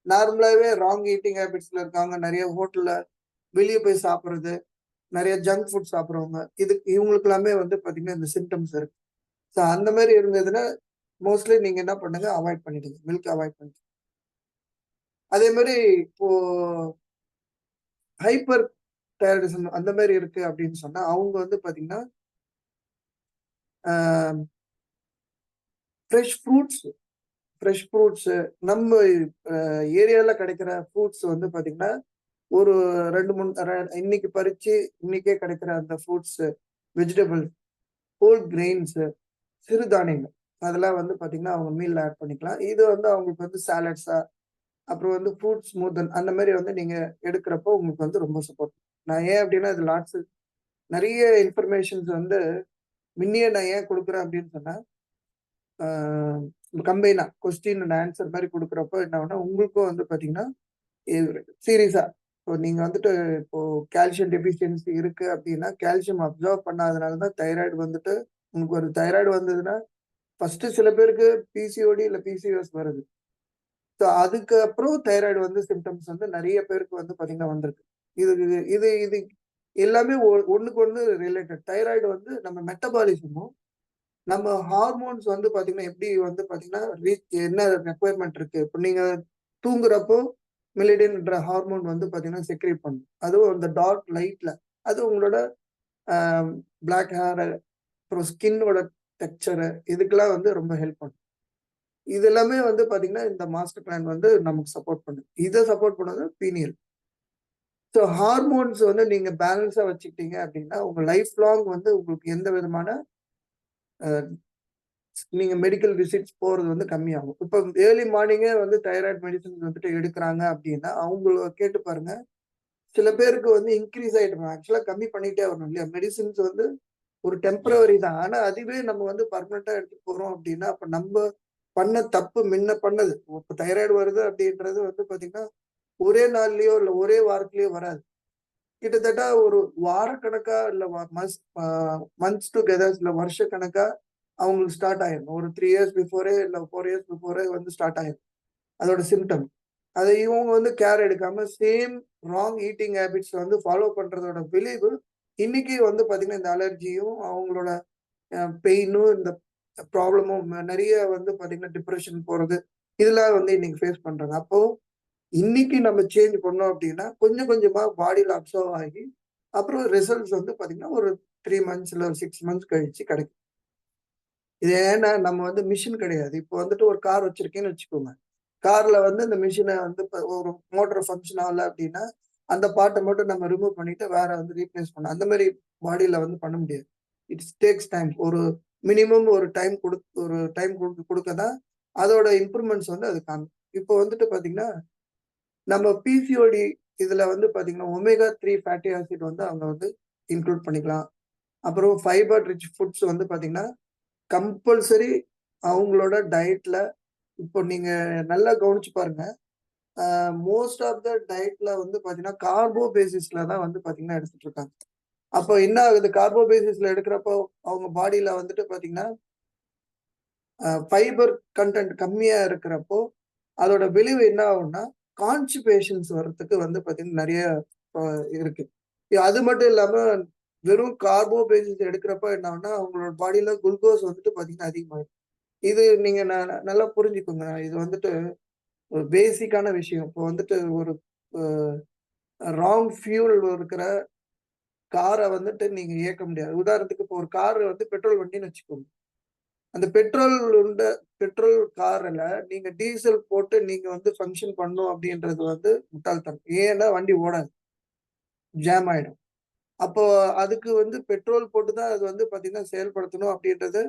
நார்மலாவே ராங் ஈட்டிங் ஹேபிட்ஸ்ல இருக்காங்க. நெறைய ஹோட்டல்ல வெளிய போய் சாப்பிடுறது, நெறைய ஜங்க் ஃபுட் சாப்பிடுறவங்க. இவங்களுக்கு எல்லாமே வந்து பார்த்தீங்கன்னா, இந்த சிம்ப்டம்ஸ் இருக்கு. ஸோ அந்த மாரி இருந்ததுன்னா, மோஸ்ட்லி நீங்க என்ன பண்ணுங்க, அவாய்ட் பண்ணிடுங்க. மில்க் அவாய்ட் பண்ணிடுங்க. அதே மாரி இப்போ ஹைப்பர் தைராய்டிசம் அந்த மாரி இருக்கு அப்படின்னு சொன்னா, அவங்க வந்து பார்த்தீங்கன்னா, ஆ ஃப்ரெஷ் ஃப்ரூட்ஸ் ஃப்ரெஷ் ஃப்ரூட்ஸ் நம்ம ஏரியால கிடைக்கிற ஃப்ரூட்ஸ் வந்து பார்த்தீங்கன்னா, ஒரு 2, 3 இன்னைக்கு பறிச்சு, இன்னைக்கே கிடைக்கிற அந்த ஃப்ரூட்ஸ், வெஜிடபிள்ஸ், ஹோல் கிரெயின்ஸ், சிறுதானியங்கள். அதெல்லாம் வந்து பார்த்தீங்கன்னா, அவங்க மீல்ல ஆட் பண்ணிக்கலாம். இது வந்து அவங்களுக்கு வந்து சாலட்ஸா, அப்புறம் வந்து ஃப்ரூட் ஸ்மூத்தன் அந்த மாரி வந்து நீங்க எடுக்கிறப்போ உங்களுக்கு வந்து ரொம்ப சப்போர்ட். நான் ஏன் அப்டின்னா, இது நெறைய இன்ஃபர்மேஷன்ஸ் வந்து முன்னயே நான் ஏன் குடுக்குறேன் அப்டின்னு சொன்னா, ஆ கம்பைனா கொஸ்டின் அண்ட் ஆன்சர் மாரி குடுக்குறப்போ என்ன ஆகும்னா, உங்களுக்கும் வந்து பார்த்தீங்கன்னா, சீரியஸா இப்போ நீங்க வந்துட்டு இப்போ கால்சியம் டெஃபிஷியன்சி இருக்கு அப்டின்னா, கால்சியம் அப்சார்ப் பண்ணாதனால தான் தைராய்டு வந்துட்டு உங்களுக்கு ஒரு தைராய்டு வந்ததுன்னா, ஃபர்ஸ்ட்டு சில பேருக்கு பிசிஓடி இல்ல பிசிஓஎஸ் வருது. ஸோ அதுக்கப்புறம் தைராய்டு வந்து சிம்ப்டம்ஸ் வந்து நெறைய பேருக்கு வந்து பார்த்தீங்கன்னா வந்திருக்கு. இது இது இது இது எல்லாமே ஒண்ணுக்கு ஒண்ணு ரிலேட்டட். தைராய்டு வந்து நம்ம மெட்டபாலிசமும், நம்ம ஹார்மோன்ஸ் வந்து பார்த்தீங்கன்னா, எப்படி வந்து பார்த்தீங்கன்னா, என்ன ரெக்வயர்மென்ட் இருக்கு. இப்ப நீங்க தூங்குறப்போ மெலடின்ன்ற ஹார்மோன் வந்து பார்த்தீங்கன்னா, செக்ரீட் பண்ணும். அதுவும் அந்த டார்க் லைட்ல. அது உங்களோட அ பிளாக் ஹேர் அப்புறம் ஸ்கின்னோட டெக்ஸ்சர் இதுக்கெல்லாம் வந்து ரொம்ப ஹெல்ப் பண்ணும். இது எல்லாமே வந்து பார்த்தீங்கன்னா, இந்த மாஸ்டர் பிளான் வந்து நமக்கு சப்போர்ட் பண்ணுது. இத சப்போர்ட் பண்ணது பீனியல். ஸோ ஹார்மோன்ஸ் வந்து நீங்க பேலன்ஸா வச்சுக்கிட்டீங்க அப்படின்னா, உங்க லைஃப் லாங் வந்து உங்களுக்கு எந்த விதமான நீங்க மெடிக்கல் விசிட்ஸ் போறது வந்து கம்மியாகும். இப்ப ஏர்லி மார்னிங்கே வந்து தைராய்டு மெடிசின்ஸ் வந்துட்டு எடுக்குறாங்க அப்படின்னா, அவங்கள கேட்டு பாருங்க. சில பேருக்கு வந்து இன்கிரீஸ் ஆயிட்டு இருக்கும். ஆக்சுவலா கம்மி பண்ணிட்டே வரணும் இல்லையா? மெடிசின்ஸ் வந்து ஒரு டெம்பரவரி தான். ஆனா அதுவே நம்ம வந்து பெர்மனன்ட்டா எடுத்துட்டு போறோம் அப்படின்னா, அப்ப நம்ப பண்ண தப்பு முன்ன பண்ணது. இப்ப தைராய்டு வருது அப்படின்றது வந்து பாத்தீங்கன்னா, ஒரே நாள்லயோ இல்ல ஒரே வாரத்திலயோ வராது. கிட்டத்தட்ட ஒரு வாரக்கணக்கா இல்ல மந்த்ஸ் டுகெதர் இல்ல வருஷக்கணக்கா அவங்களுக்கு ஸ்டார்ட் ஆயிரும். ஒரு 3 இயர்ஸ் பிஃபோரே இல்ல 4 இயர்ஸ் பிஃபோரே வந்து ஸ்டார்ட் ஆயிரும். அதோட சிம்ப்டம். அத இவங்க வந்து கேர் எடுக்காம சேம் ராங் ஈட்டிங் ஹேபிட்ஸ் வந்து ஃபாலோ பண்றதோட விளைவு, இன்னைக்கு வந்து பாத்தீங்கன்னா, இந்த அலர்ஜியும், அவங்களோட பெயினும், இந்த ப்ராப்ளமும் நெறைய வந்து பாத்தீங்கன்னா, டிப்ரஷன் போறது, இதெல்லாம் வந்து இன்னைக்கு ஃபேஸ் பண்றாங்க. அப்போ இன்னைக்கு நம்ம சேஞ்ச் பண்ணோம் அப்டின்னா, கொஞ்சம் கொஞ்சமா பாடில அப்சர்வ் ஆகி, அப்புறம் ரிசல்ட்ஸ் வந்து பாத்தீங்கன்னா, ஒரு 3 மந்த்ஸ் இல்ல ஒரு 6 மந்த்ஸ் கழிச்சு கிடைக்கும். இது ஏன்னா நம்ம வந்து மிஷின் கிடையாது. இப்போ வந்துட்டு ஒரு கார் வச்சிருக்கேன்னு வச்சுக்கோங்க. கார்ல வந்து இந்த மிஷின வந்து இப்ப ஒரு மோட்டார் ஃபங்ஷன் ஆகல அப்டின்னா, அந்த பார்ட்ட மட்டும் நம்ம ரிமூவ் பண்ணிட்டு வேற வந்து ரீப்ளேஸ் பண்ணணும். அந்த மாரி பாடில வந்து பண்ண முடியாது. It's takes time. ஒரு மினிமம் ஒரு டைம் குடுக்க தான் அதோட இம்ப்ரூவ்மெண்ட்ஸ் வந்து அது காமிக்கும். இப்போ வந்துட்டு பாத்தீங்கன்னா, நம்ம பிசிஓடி இதுல வந்து பாத்தீங்கன்னா, ஒமேகா 3 ஃபேட்டி ஆசிட் வந்து அவங்க வந்து இன்க்ளூட் பண்ணிக்கலாம். அப்புறம் ஃபைபர் ரிச் ஃபுட்ஸ் வந்து பாத்தீங்கன்னா, கம்பல்சரி அவங்களோட டயட்ல இப்போ நீங்க நல்லா கவனிச்சு பாருங்க. மோஸ்ட் ஆஃப் த டயட்ல வந்து பாத்தீங்கன்னா, கார்போ பேசிஸ்ல தான் வந்து பாத்தீங்கன்னா எடுத்துட்டு இருக்காங்க. அப்போ என்ன ஆகுது? கார்போ பேசிஸ்ல எடுக்கிறப்போ, அவங்க பாடியில வந்துட்டு பாத்தீங்கன்னா, ஃபைபர் கன்டென்ட் கம்மியா இருக்கிறப்போ, அதோட விளைவு என்ன ஆகும்னா, கான்ஸ்டிபேஷன்ஸ் வர்றதுக்கு வந்து பாத்தீங்கன்னா நெறைய அ இருக்கு. அது மட்டும் இல்லாம, வெறும் கார்போ பேசிஸ் எடுக்கிறப்ப என்ன ஆகும்னா, அவங்களோட பாடியில குளுக்கோஸ் வந்துட்டு பாத்தீங்கன்னா அதிகமாயிடும். இது நீங்க நல்லா புரிஞ்சுக்கோங்க. இது வந்துட்டு ஒரு பேசிக்கான விஷயம். இப்போ வந்துட்டு ஒரு அ ராங் ஃபியூல் இருக்கிற கார வந்துட்டு நீங்க இயக்க முடியாது. உதாரணத்துக்கு இப்போ ஒரு கார் வந்து பெட்ரோல் வண்டின்னு வச்சுக்கோங்க. அந்த பெட்ரோல் கார்ல நீங்க டீசல் போட்டு நீங்க வந்து ஃபங்ஷன் பண்ணணும் அப்படின்றது வந்து முட்டாள்தனம். ஏன்னா வண்டி ஓடாது. ஜாம் ஆயிடும். அப்போ அதுக்கு வந்து பெட்ரோல் போட்டு தான் அது வந்து பார்த்தீங்கன்னா செயல்படுத்தணும் அப்படின்றது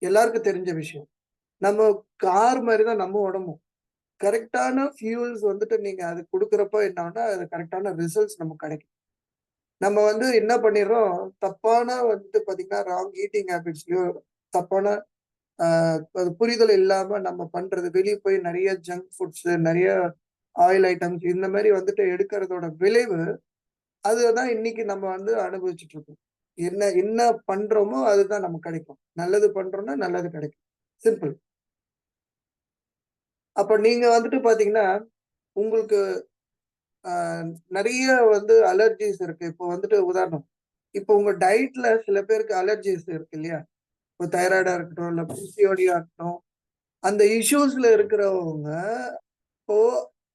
எல்லாருக்கும் தெரிஞ்ச விஷயம். நம்ம கார் மாரி தான் நம்ம உடம்பும். கரெக்ட்டான ஃபியூல்ஸ் வந்துட்டு நீங்க அது குடுக்குறப்போ என்ன ஆகும்னா, அது கரெக்ட்டான ரிசல்ட்ஸ் நமக்கு கிடைக்கும். நம்ம வந்து என்ன பண்ணிடுறோம், தப்பான வந்துட்டு பார்த்தீங்கன்னா, ராங் ஈட்டிங் ஹேபிட்ஸ்லயோ, தப்பான அ அது புரிதல் இல்லாம நம்ம பண்றது. வெளிய போய் நெறைய ஜங்க் ஃபுட்ஸ், நெறைய ஆயில் ஐட்டம்ஸ் இந்த மாரி வந்துட்டு எடுக்கிறதோட விளைவு, அதுதான் இன்னைக்கு நம்ம வந்து அனுபவிச்சுட்டு இருக்கோம். என்ன என்ன பண்றோமோ, அதுதான் நமக்கு கிடைக்கும். நல்லது பண்றோம்னா நல்லது கிடைக்கும். சிம்பிள். அப்ப நீங்க வந்துட்டு பார்த்தீங்கன்னா, உங்களுக்கு அ நெறைய வந்து அலர்ஜீஸ் இருக்கு. இப்போ வந்துட்டு உதாரணம், இப்போ உங்க டயட்ல சில பேருக்கு அலர்ஜீஸ் இருக்கு இல்லையா? இப்போ தைராய்டா இருக்கட்டும், இல்ல பிசிஓடியா இருக்கட்டும். அந்த இஷ்யூஸ்ல இருக்கிறவங்க இப்போ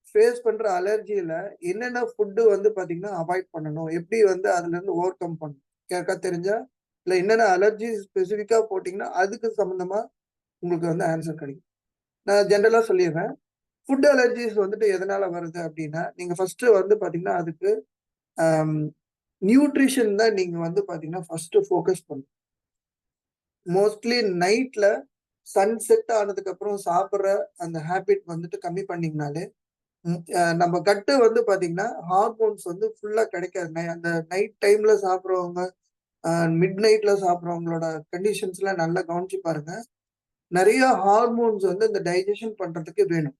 ஃபேஸ் பண்ற அலர்ஜில என்னென்ன ஃபுட் வந்து பார்த்தீங்கன்னா, அவாய்ட் பண்ணணும்? எப்படி வந்து அதுலருந்து ஓவர் கம் பண்ணணும்? யாருக்கா தெரிஞ்சா? இல்ல என்னென்ன அலர்ஜி ஸ்பெசிஃபிக்கா போட்டீங்கன்னா, அதுக்கு சம்மந்தமா உங்களுக்கு வந்து ஆன்சர் கிடைக்கும். நான் ஜெனரலா சொல்லிர்றேன். ஃபுட் அலர்ஜீஸ் வந்துட்டு எதனால வருது அப்டின்னா, நீங்க ஃபர்ஸ்ட்டு வந்து பார்த்தீங்கன்னா, அதுக்கு அம் நியூட்ரிஷன் தான் நீங்க வந்து பார்த்தீங்கன்னா, ஃபர்ஸ்ட்டு ஃபோக்கஸ் பண்ணணும். மோஸ்ட்லி நைட்ல சன் செட் ஆனதுக்கப்புறம் சாப்பிடுற அந்த ஹேபிட் வந்துட்டு கம்மி பண்ணீங்கனாலே, நம்ம கட்டு வந்து பார்த்தீங்கன்னா, ஹார்மோன்ஸ் வந்து ஃபுல்லா கிடைக்காது. அந்த நைட் டைம்ல சாப்பிடுறவங்க, மிட் நைட்ல சாப்பிடுறவங்களோட கண்டிஷன்ஸ்லாம் நல்லா கவனிச்சு பாருங்க. நெறைய ஹார்மோன்ஸ் வந்து இந்த டைஜெஷன் பண்றதுக்கு வேணும்.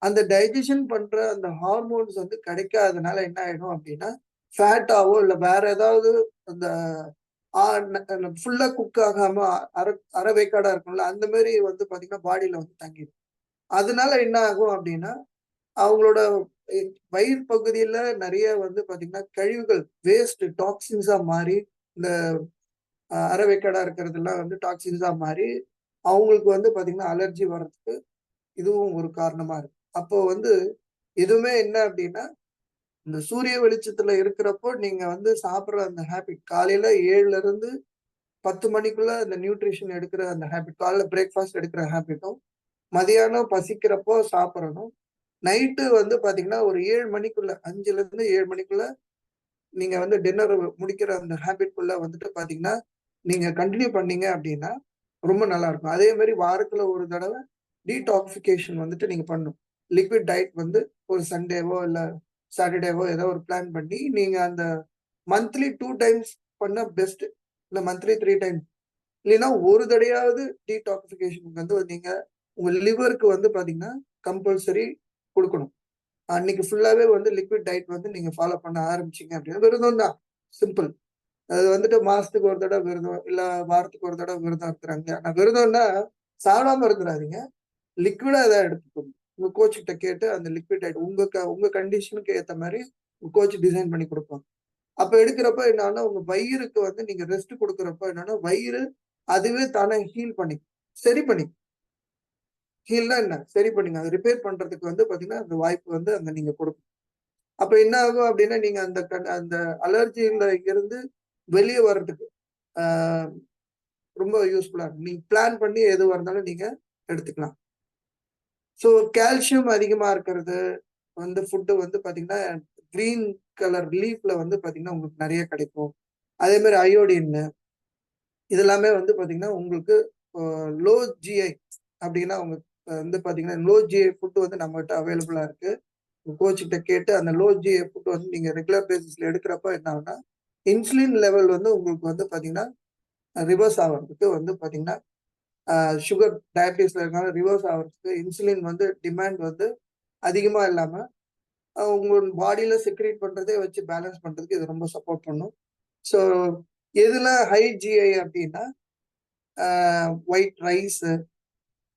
அந்த டைஜெஷன் பண்ற அந்த ஹார்மோன்ஸ் வந்து கிடைக்காதனால என்ன ஆயிடும் அப்டின்னா, ஃபேட்டாவோ இல்ல வேற ஏதாவது அந்த ஆ ஃபுல்லா குக் ஆகாம அர அர வேக்காடா இருக்கும்ல, அந்த மாரி வந்து பார்த்தீங்கன்னா, பாடியில வந்து தங்கிரும். அதனால என்ன ஆகும் அப்டின்னா, அவங்களோட எ வயிறு பகுதியில நெறைய வந்து பார்த்தீங்கன்னா, கழிவுகள் வேஸ்ட் டாக்ஸின்ஸா மாறி, இந்த அர வேக்காடா இருக்கிறதெல்லாம் வந்து டாக்ஸின்ஸா மாறி, அவங்களுக்கு வந்து பார்த்தீங்கன்னா, அலர்ஜி வர்றதுக்கு இதுவும் ஒரு காரணமா இருக்கு. அப்போ வந்து எதுவுமே என்ன அப்டின்னா, இந்த சூரிய வெளிச்சத்துல இருக்கிறப்போ நீங்க வந்து சாப்பிடுற அந்த ஹேபிட் காலையில 7ல இருந்து 10 மணிக்குள்ள அந்த நியூட்ரிஷன் எடுக்கிற அந்த ஹேபிட், காலைல பிரேக்ஃபாஸ்ட் எடுக்கிற ஹேபிட்டும், மதியானம் பசிக்கிறப்போ சாப்பிடணும். நைட்டு வந்து பார்த்தீங்கன்னா, ஒரு 7 மணிக்குள்ள 5லிருந்து 7 மணிக்குள்ள நீங்க வந்து டின்னர் முடிக்கிற அந்த ஹேபிட்குள்ள வந்துட்டு பார்த்தீங்கன்னா, நீங்க கன்டின்யூ பண்ணீங்க அப்டின்னா, ரொம்ப நல்லா இருக்கும். அதே மாதிரி வாரத்துல ஒரு தடவை டீடாக்சிஃபிகேஷன் வந்துட்டு நீங்க பண்ணணும். லிக்விட் டயட் வந்து ஒரு சண்டேவோ இல்ல சாட்டர்டேவோ ஏதோ ஒரு பிளான் பண்ணி நீங்க அந்த மந்த்லி 2 டைம்ஸ் பண்ணா பெஸ்ட். இல்ல மந்த்லி 3 டைம்ஸ். இல்லைன்னா ஒரு தடையாவது டீடாக்சிஃபிகேஷனுக்கு வந்து நீங்க உங்க லிவருக்கு வந்து பாத்தீங்கன்னா கம்பல்சரி கொடுக்கணும். அன்னைக்கு ஃபுல்லாவே வந்து லிக்விட் டயட் வந்து நீங்க ஃபாலோ பண்ண ஆரம்பிச்சீங்க அப்படின்னா விரதம் தான். சிம்பிள். அது வந்துட்டு மாசத்துக்கு ஒரு தடவை விரதம், இல்ல வாரத்துக்கு ஒரு தடவை விரதம் இருக்கிறாங்க. ஆனா விரதம்னா சாப்பிடாம இருந்துறாதீங்க. லிக்விடா எதாவது எடுத்துக்கோங்க. உங்க கோச் கிட்ட கேட்டு அந்த லிக்விட் டயட் உங்க கண்டிஷனுக்கு ஏத்த மாதிரி உங்க கோச் டிசைன் பண்ணி கொடுப்பாங்க. அப்ப எடுக்கிறப்ப என்னன்னா உங்க வயிறுக்கு வந்து நீங்க ரெஸ்ட் கொடுக்கறப்ப என்னன்னா வயிறு அதுவே தானே ஹீல் பண்ணி சரி பண்ணி ஹீல்னா என்ன சரி பண்ணுங்க. அதை ரிப்பேர் பண்றதுக்கு வந்து பாத்தீங்கன்னா அந்த வாய்ப்பு வந்து அங்க நீங்க கொடுக்கணும். அப்ப என்ன ஆகும் அப்படின்னா நீங்க அந்த அலர்ஜில இருந்து வெளியே வர்றதுக்கு ஆஹ் ரொம்ப யூஸ்ஃபுல்லா இருக்கும். நீங்க பிளான் பண்ணி எதுவா இருந்தாலும் நீங்க எடுத்துக்கலாம். ஸோ கால்சியம் அதிகமா இருக்கிறது வந்து ஃபுட்டு வந்து பாத்தீங்கன்னா கிரீன் கலர் லீஃப்ல வந்து பாத்தீங்கன்னா உங்களுக்கு நிறைய கிடைக்கும். அதே மாதிரி அயோடின் இதெல்லாமே வந்து பாத்தீங்கன்னா உங்களுக்கு லோ ஜிஐ அப்படின்னா உங்க வந்து பாத்தீங்கன்னா லோ ஜிஐ ஃபுட் வந்து நம்மகிட்ட அவைலபிளா இருக்கு. கோச் கிட்ட கேட்டு அந்த லோ ஜிஐ ஃபுட் வந்து நீங்க ரெகுலர் பேசிஸ்ல எடுக்கிறப்ப என்ன ஆகும்னா இன்சுலின் லெவல் வந்து உங்களுக்கு வந்து பாத்தீங்கன்னா ரிவர்ஸ் ஆகிறதுக்கு வந்து பாத்தீங்கன்னா சுகர் டயபிட்டிஸ்ல இருக்காங்க ரிவர்ஸ் ஆகிறதுக்கு இன்சுலின் வந்து டிமாண்ட் வந்து அதிகமா இல்லாம உங்களோட பாடியில செக்ரேட் பண்றதே வச்சு பேலன்ஸ் பண்றதுக்கு இது ரொம்ப சப்போர்ட் பண்ணும். ஸோ எதுல ஹை ஜிஐ அப்படின்னா ஒயிட் ரைஸ்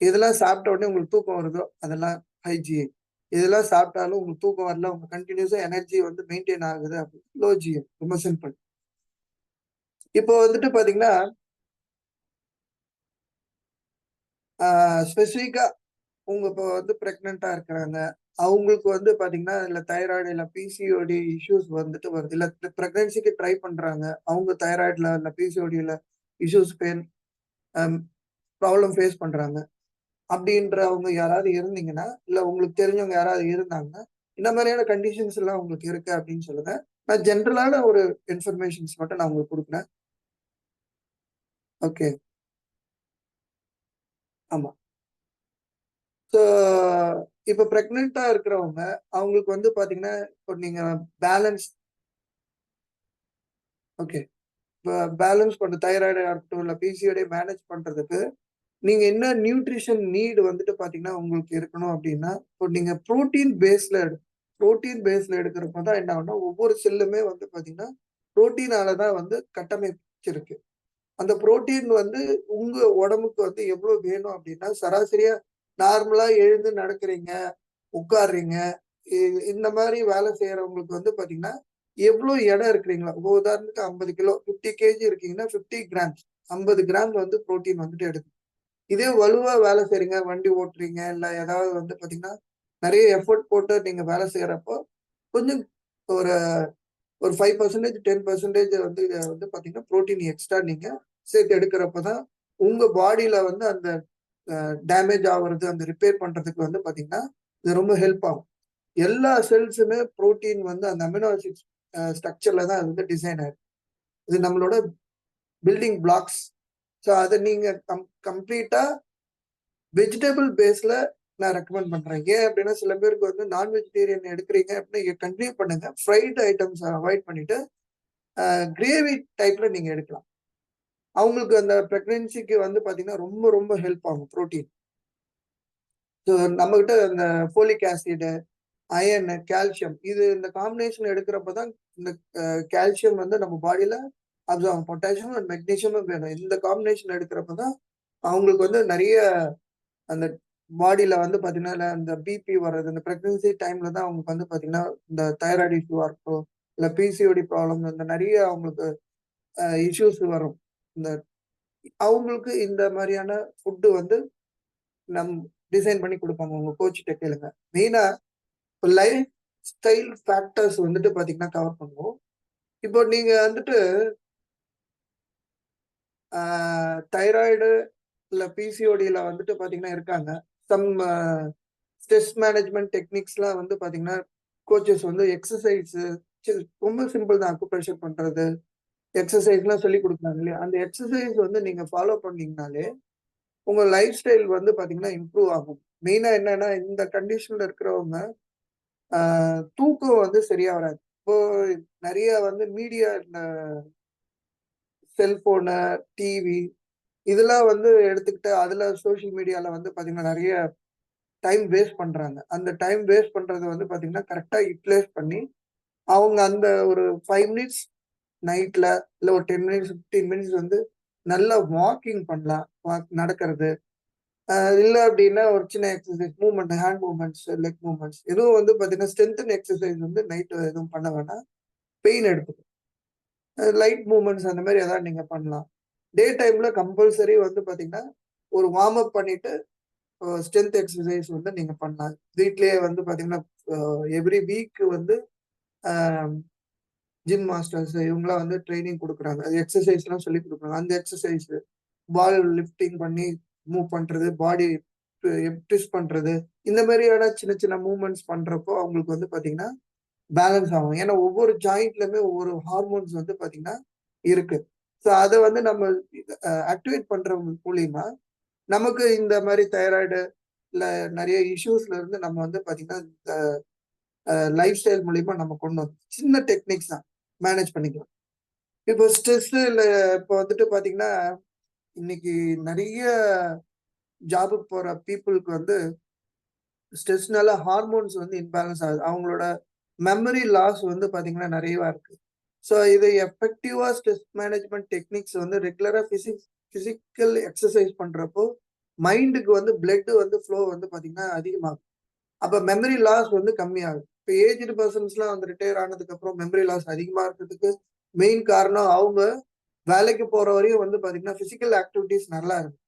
இதெல்லாம் சாப்பிட்ட உடனே உங்களுக்கு தூக்கம் வருதோ அதெல்லாம் ஹை ஜிஐ. இதெல்லாம் சாப்பிட்டாலும் உங்களுக்கு தூக்கம் வரல, உங்க கண்டினியூஸா எனர்ஜி வந்து மெயின்டைன் ஆகுது அப்படின்னு லோ ஜிஐ. ரொம்ப சிம்பிள். இப்போ வந்துட்டு பாத்தீங்கன்னா ஸ்பெசிஃபிக்கா உங்க இப்போ வந்து பிரெக்னெண்டா இருக்கிறாங்க. அவங்களுக்கு வந்து பாத்தீங்கன்னா இல்ல தைராய்டு இல்ல பிசிஓடி இஷ்யூஸ் வந்துட்டு வருது. இல்ல பிரெக்னன்சிக்கு ட்ரை பண்றாங்க. அவங்க தைராய்டுல இல்ல பிசிஓடில இஷ்யூஸ் ப்ராப்ளம் ஃபேஸ் பண்றாங்க. அப்படின்றவங்க யாராவது இருந்தீங்கன்னா, இல்ல உங்களுக்கு தெரிஞ்சவங்க யாராவது இருந்தாங்கன்னா, இந்த மாதிரியான கண்டிஷன்ஸ் எல்லாம் உங்களுக்கு இருக்கு அப்படின்னு சொல்லுங்க. நான் ஜென்ரலான ஒரு இன்ஃபர்மேஷன்ஸ் மட்டும் நான் உங்களுக்கு கொடுக்குறேன். ஓகே. ஆமா. ஸோ இப்ப பிரெக்னென்ட்டா இருக்கிறவங்க, அவங்களுக்கு வந்து பாத்தீங்கன்னா, இப்போ நீங்க பேலன்ஸ் ஓகே. இப்ப பேலன்ஸ் பண்ண தைராய்டா இருக்கட்டும், இல்ல பிசிஓடி மேனேஜ் பண்றதுக்கு, நீங்க என்ன நியூட்ரிஷன் நீட் வந்துட்டு பாத்தீங்கன்னா, உங்களுக்கு இருக்கணும் அப்படின்னா, இப்போ நீங்க புரோட்டீன் பேஸ்ல எடுக்கிறப்ப தான் என்ன ஆகும்னா, ஒவ்வொரு செல்லுமே வந்து பாத்தீங்கன்னா, புரோட்டீனால தான் வந்து கட்டமைச்சிருக்கு. அந்த புரோட்டீன் வந்து உங்க உடம்புக்கு வந்து எவ்வளவு வேணும் அப்படின்னா, சராசரியா நார்மலா எழுந்து நடக்கிறீங்க, உட்கார்றீங்க. இந்த மாரி வேலை செய்யறவங்களுக்கு வந்து பாத்தீங்கன்னா, எவ்ளோ எடை இருக்கிறீங்களோ, இப்போ உதாரணத்துக்கு 50 கிலோ, 50 கேஜி இருக்கீங்கன்னா 50 கிராம்ஸ் 50 கிராம் வந்து புரோட்டீன் வந்துட்டு எடுக்கும். இதே வலுவா வேலை செய்றீங்க, வண்டி ஓட்டுறீங்க, இல்ல ஏதாவது வந்து பாத்தீங்கன்னா, நெறைய எஃபோர்ட் போட்டு நீங்க வேலை செய்யறப்போ, கொஞ்சம் ஒரு ஒரு 5% 10% வந்து பாத்தீங்கன்னா, புரோட்டீன் எக்ஸ்ட்ரா நீங்க சேர்த்து எடுக்கிறப்ப தான், உங்க பாடியில வந்து அந்த டேமேஜ் ஆகுறது, அந்த ரிப்பேர் பண்றதுக்கு வந்து பாத்தீங்கன்னா, இது ரொம்ப ஹெல்ப் ஆகும். எல்லா செல்ஸுமே புரோட்டீன் வந்து அந்த அமினோ ஆசிட்ஸ் ஸ்ட்ரக்சர்ல தான் அது வந்து டிசைன் ஆயிருக்கு. இது நம்மளோட பில்டிங் பிளாக்ஸ். ஸோ அத நீங்க கம்ப்ளீட்டா வெஜிடபிள் பேஸ்ல நான் ரெக்கமெண்ட் பண்றேன். ஏன் அப்படின்னா சில பேருக்கு வந்து நான் வெஜிடேரியன் எடுக்கிறீங்க அப்படின்னா கண்டினியூ பண்ணுங்க. ஃப்ரைட் ஐட்டம்ஸ் அவாய்ட் பண்ணிட்டு கிரேவி டைப்ல நீங்க எடுக்கலாம். அவங்களுக்கு அந்த பிரெக்னன்சிக்கு வந்து பாத்தீங்கன்னா ரொம்ப ரொம்ப ஹெல்ப் ஆகும் புரோட்டீன். ஸோ நம்ம கிட்ட அந்த ஃபோலிக் ஆசிட், அயர்ன், கால்சியம் இந்த காம்பினேஷன் எடுக்கிறப்ப தான் இந்த கால்சியம் வந்து நம்ம பாடியில அப்சர்வ் ஆகும். பொட்டாசியம் அண்ட் மெக்னீசியமும் வேணும். இந்த காம்பினேஷன் எடுக்கிறப்ப தான் அவங்களுக்கு வந்து நிறைய அந்த பாடியில வந்து பாத்தீங்கன்னா இந்த பிபி வர்றது, இந்த பிரெக்னன்சி டைம்ல தான் அவங்களுக்கு வந்து பாத்தீங்கன்னா இந்த தைராய்டு இஷ்யூவா இருக்கட்டும், இல்ல பிசிஓடி ப்ராப்ளம் இந்த நிறைய அவங்களுக்கு இஷ்யூஸ் வரும். இந்த அவங்களுக்கு இந்த மாதிரியான ஃபுட்டு வந்து நம் டிசைன் பண்ணி கொடுப்பாங்க. உங்க கோச்சிட்ட கேளுங்க. மெயினா லைஃப் ஸ்டைல் ஃபேக்டர்ஸ் வந்துட்டு பாத்தீங்கன்னா கவர் பண்ணுவோம். இப்போ நீங்க வந்துட்டு தைராய்டு இல்ல பிசிஓடில வந்துட்டு பாத்தீங்கன்னா இருக்காங்க. சம் ஸ்ட்ரெஸ் மேனேஜ்மெண்ட் டெக்னிக்ஸ்லாம் வந்து பாத்தீங்கன்னா கோச்சஸ் வந்து எக்ஸசைஸ் ரொம்ப சிம்பிள் தான். அக்குப்ரெஷர் பண்றது, எக்ஸசைஸ்லாம் சொல்லி கொடுக்குறாங்க இல்லையா? அந்த எக்ஸசைஸ் வந்து நீங்க ஃபாலோ பண்ணீங்கனாலே உங்க லைஃப் ஸ்டைல் வந்து பாத்தீங்கன்னா இம்ப்ரூவ் ஆகும். மெயினா என்னன்னா, இந்த கண்டிஷன்ல இருக்கிறவங்க தூக்கம் வந்து சரியா வராது. இப்போ நெறைய வந்து மீடியா செல்போனு, டிவி இதெல்லாம் வந்து எடுத்துக்கிட்டு, அதுல சோசியல் மீடியால வந்து பாத்தீங்கன்னா, நெறைய டைம் வேஸ்ட் பண்றாங்க. அந்த டைம் வேஸ்ட் பண்றது வந்து பாத்தீங்கன்னா, கரெக்ட்டா யுட்டிலைஸ் பண்ணி, அவங்க அந்த ஒரு 5 மினிட்ஸ் நைட்ல இல்ல ஒரு 10 மினிட்ஸ், 15 மினிட்ஸ் வந்து நல்லா வாக்கிங் பண்ணலாம். நடக்கிறது. இல்ல அப்டின்னா ஒரு சின்ன exercise movement, hand movements, leg movements இதுவும் வந்து பாத்தீங்கன்னா, ஸ்ட்ரெங்தன் எக்சர்சைஸ் வந்து நைட் எதுவும் பண்ண வேண்டாம். பெயின் எடுத்துக்கும். லைட் மூவ்மெண்ட்ஸ் அந்த மாரி ஏதாவது நீங்க பண்ணலாம். டே டைம்ல கம்பல்சரி வந்து பாத்தீங்கன்னா, ஒரு வார்ம் அப் பண்ணிட்டு ஸ்ட்ரென்த் எக்சர்சைஸ் வந்து நீங்க பண்ணலாம். வீட்லயே வந்து பாத்தீங்கன்னா, அ எவ்ரி வீக் வந்து அ ஜிம் மாஸ்டர்ஸ் இவங்கலாம் வந்து ட்ரெய்னிங் குடுக்குறாங்க. அது எக்சர்சைஸ்லாம் சொல்லிக் குடுக்குறாங்க. அந்த எக்சர்சைஸ் பால் லிஃப்டிங் பண்ணி மூவ் பண்றது, பாடி ட்விஸ்ட் பண்றது. இந்த மாரியான சின்ன சின்ன மூவ்மெண்ட்ஸ் பண்றப்போ அவங்களுக்கு வந்து பாத்தீங்கன்னா, பேலன்ஸ் ஆகும். ஏன்னா ஒவ்வொரு ஜாயிண்ட்லயுமே ஒவ்வொரு ஹார்மோன்ஸ் வந்து பாத்தீங்கன்னா இருக்கு. ஸோ அத வந்து நம்ம ஆக்டிவேட் பண்றது மூலியமா, நமக்கு இந்த மாரி தைராய்டு இல்ல நெறைய இஷ்யூஸ்ல இருந்து நம்ம வந்து பாத்தீங்கன்னா, இந்த லைஃப் ஸ்டைல் மூலியமா நம்ம கொண்டு வந்து சின்ன டெக்னிக்ஸ் தான் மேனேஜ் பண்ணிக்கலாம். இப்போ ஸ்ட்ரெஸ் இல்ல இப்போ வந்துட்டு பாத்தீங்கன்னா, இன்னைக்கு நெறைய ஜாப்க்கு போற பீப்பிள்க்கு வந்து ஸ்ட்ரெஸ்னால ஹார்மோன்ஸ் வந்து இம்பேலன்ஸ் ஆகுது. அவங்களோட மெமரி லாஸ் வந்து பாத்தீங்கன்னா நெறையவா இருக்கு. ஸோ இது எஃபெக்டிவா ஸ்ட்ரெஸ் மேனேஜ்மென்ட் டெக்னிக்ஸ் வந்து ரெகுலரா பிசிக்கல் எக்சர்சைஸ் பண்றப்போ, மைண்டுக்கு வந்து பிளட் வந்து ஃப்ளோ வந்து பாத்தீங்கன்னா அதிகமாகும். அப்ப மெமரி லாஸ் வந்து கம்மியாகுது. இப்ப ஏஜ்டு பெர்சன்ஸ்லாம் வந்து ரிட்டயர் ஆனதுக்கு அப்புறம் மெமரி லாஸ் அதிகமா இருக்கிறதுக்கு மெயின் காரணம் அவங்க வேலைக்கு போற வரையும் வந்து பாத்தீங்கன்னா, பிசிக்கல் ஆக்டிவிட்டீஸ் நல்லா இருக்கு.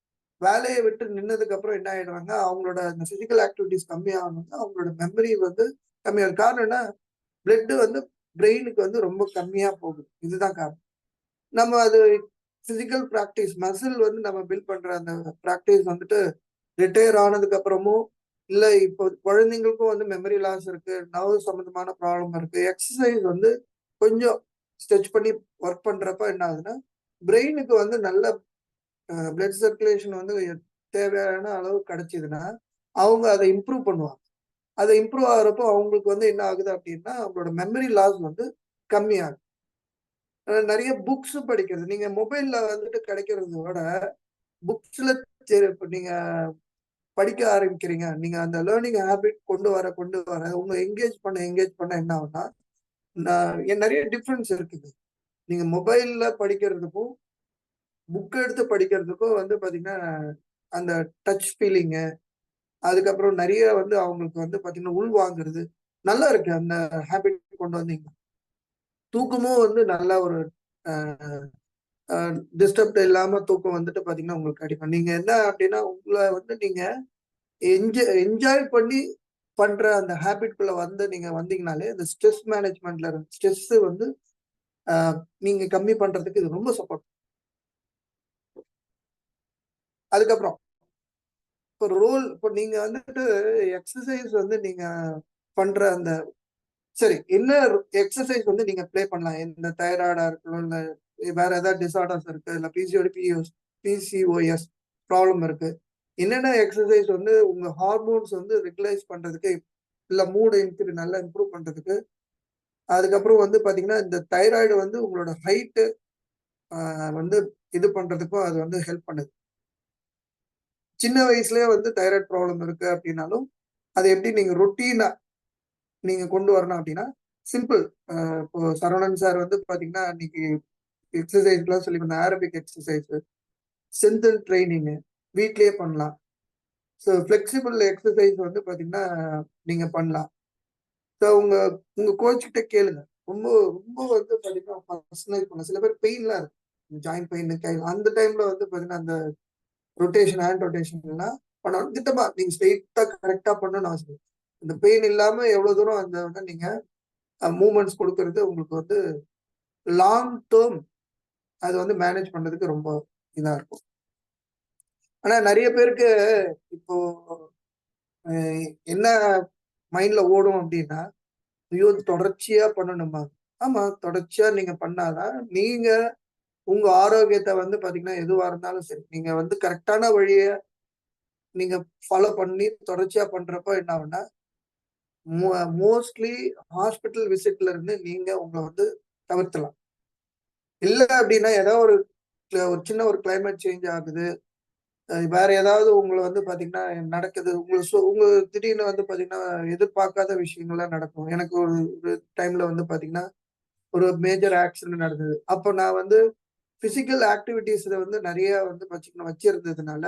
வேலைய விட்டு நின்னதுக்கு அப்புறம் என்ன ஆயிடுறாங்க, அவங்களோட அந்த பிசிக்கல் ஆக்டிவிட்டீஸ் கம்மியானோனே அவங்களோட மெமரி வந்து கம்மியாகுது. காரணம் என்ன? பிளட் வந்து பிரெயினுக்கு வந்து ரொம்ப கம்மியா போகுது. இதுதான் காரணம். நம்ம அது பிசிக்கல் பிராக்டிஸ் மசில் வந்து நம்ம பில்ட் பண்ற அந்த பிராக்டிஸ் வந்துட்டு ரிட்டயர் ஆனதுக்கு அப்புறமும், இல்ல இப்போ குழந்தைங்களுக்கும் வந்து மெமரி லாஸ் இருக்கு. நர்வ் சம்பந்தமான ப்ராப்ளம் இருக்கு. எக்சர்சைஸ் வந்து கொஞ்சம் ஸ்ட்ரெச் பண்ணி வொர்க் பண்றப்ப என்ன ஆகுதுன்னா, பிரெயினுக்கு வந்து நல்ல பிளட் சர்க்குலேஷன் வந்து தேவையான அளவு கிடைச்சதுன்னா, அவங்க அத இம்ப்ரூவ் பண்ணுவாங்க. அது இம்ப்ரூவ் ஆகுறப்போ அவங்களுக்கு வந்து என்ன ஆகுது அப்டின்னா, அவங்களோட மெமரி லாஸ் வந்து கம்மியாகுது. நெறைய புக்ஸ் படிக்கிறது. நீங்க மொபைல்ல வந்துட்டு கிடைக்கிறத விட, புக்ஸ்ல சரி இப்ப நீங்க படிக்க ஆரம்பிக்கிறீங்க. நீங்க அந்த லேர்னிங் ஹேபிட் கொண்டு வர உங்க என்கேஜ் பண்ண என்ன ஆகும்னா, நெறைய டிஃபரன்ஸ் இருக்குது. நீங்க மொபைல்ல படிக்கிறதுக்கும், புக் எடுத்து படிக்கிறதுக்கும் வந்து பார்த்தீங்கன்னா, அந்த டச் ஃபீலிங்கு, அதுக்கப்புறம் நெறைய வந்து அவங்களுக்கு வந்து பார்த்தீங்கன்னா, உள்வாங்குறது. நல்லா இருக்கு அந்த ஹேபிட் கொண்டு வந்தீங்கன்னா. தூக்கமும் வந்து நல்லா ஒரு அ அ டிஸ்டர்ப்ட் இல்லாம தூக்கம் வந்துட்டு பார்த்தீங்கன்னா, உங்களுக்கு கிடைக்கும். நீங்க என்ன அப்டின்னா, உங்கள வந்து நீங்க என்ஜாய் பண்ணி பண்ற அந்த ஹேபிட்குள்ள வந்து நீங்க வந்தீங்கனாலே, இந்த ஸ்ட்ரெஸ் மேனேஜ்மென்ட்ல ஸ்ட்ரெஸ் வந்து அ நீங்க கம்மி பண்றதுக்கு இது ரொம்ப சப்போர்ட். அதுக்கப்புறம் இப்போ நீங்க வந்துட்டு எக்ஸர்சைஸ் வந்து நீங்க பண்ற அந்த சரி என்ன எக்ஸர்சைஸ் வந்து நீங்க ப்ளே பண்ணலாம்? இந்த தைராய்டா இருக்கட்டும், இல்ல வேற ஏதாவது டிஸார்டர்ஸ் இருக்கு, இல்ல பிசிஓடி, பிசிஓஎஸ் ப்ராப்ளம் இருக்கு. என்னென்ன எக்ஸர்சைஸ் வந்து உங்க ஹார்மோன்ஸ் வந்து ரெகுலைஸ் பண்றதுக்கு, இல்ல மூட் நல்லா இம்ப்ரூவ் பண்றதுக்கு, அதுக்கப்புறம் வந்து பாத்தீங்கன்னா, இந்த தைராய்டு வந்து உங்களோட ஹைட் அ வந்து இது பண்றதுக்கும் அது வந்து ஹெல்ப் பண்ணுது. சின்ன வயசுலயே வந்து தைராய்டு ப்ராப்ளம் இருக்கு அப்டின்னாலும், அத எப்படி நீங்க ரொட்டீனா நீங்க கொண்டு வரணும் அப்டின்னா, சிம்பிள். இப்போ சரவணன் சார் வந்து பாத்தீங்கன்னா, அன்னைக்கு எக்ஸர்சைஸ்லாம் சொல்லி கொடுத்தாங்க. ஏரோபிக் எக்ஸர்சைஸ், ஸ்ட்ரெங்த் ட்ரெய்னிங் வீட்லயே பண்ணலாம். ஸோ ஃப்ளெக்சிபிள் எக்ஸர்சைஸ் வந்து பாத்தீங்கன்னா, நீங்க பண்ணலாம். ஸோ உங்க உங்க கோச் கிட்ட கேளுங்க. ரொம்ப ரொம்ப வந்து பாத்தீங்கன்னா, பர்சனலைஸ் பண்ணலாம். சில பேர் பெயின்லாம் இருக்கும். ஜாயிண்ட் பெயின், கை அந்த டைம்ல வந்து பாத்தீங்கன்னா, அந்த ஹேண்ட் ரொட்டேஷன்லாம் பண்ணணும். திட்டமா நீங்க ஸ்ட்ரெயிட்டா கரெக்ட்டா பண்ணணும்னு அவசியம் இல்ல. இந்த பெயின் இல்லாம எவ்வளவு தூரம் அந்த வந்து நீங்க மூவ்மெண்ட்ஸ் குடுக்குறது உங்களுக்கு வந்து லாங் டெர்ம் அது வந்து மேனேஜ் பண்றதுக்கு ரொம்ப இதா இருக்கும். ஆனா நெறைய பேருக்கு இப்போ அ என்ன மைண்ட்ல ஓடும் அப்டின்னா, ஐயோ! தொடர்ச்சியா பண்ணணுமா? ஆமா, தொடர்ச்சியா நீங்க பண்ணா தான், நீங்க உங்க ஆரோக்கியத்தை வந்து பாத்தீங்கன்னா எதுவா இருந்தாலும் சரி, நீங்க வந்து கரெக்டான வழிய நீங்க ஃபாலோ பண்ணி தொடர்ச்சியா பண்றப்ப என்ன ஆகும்னா, மோஸ்ட்லி ஹாஸ்பிட்டல் விசிட்ல இருந்து நீங்க உங்கள வந்து தவிர்த்தலாம். இல்ல அப்படின்னா ஏதோ ஒரு சின்ன ஒரு கிளைமேட் சேஞ்ச் ஆகுது. வேற ஏதாவது உங்கள வந்து பாத்தீங்கன்னா நடக்குது. உங்க திடீர்னு வந்து பாத்தீங்கன்னா, எதிர்பார்க்காத விஷயங்கள்லாம் நடக்கும். எனக்கு ஒரு ஒரு டைம்ல வந்து பாத்தீங்கன்னா, ஒரு மேஜர் ஆக்சிடென்ட் நடந்தது. அப்ப நான் வந்து பிசிக்கல் ஆக்டிவிட்டீஸ்ல வந்து நெறைய வந்து வச்சிருந்ததுனால,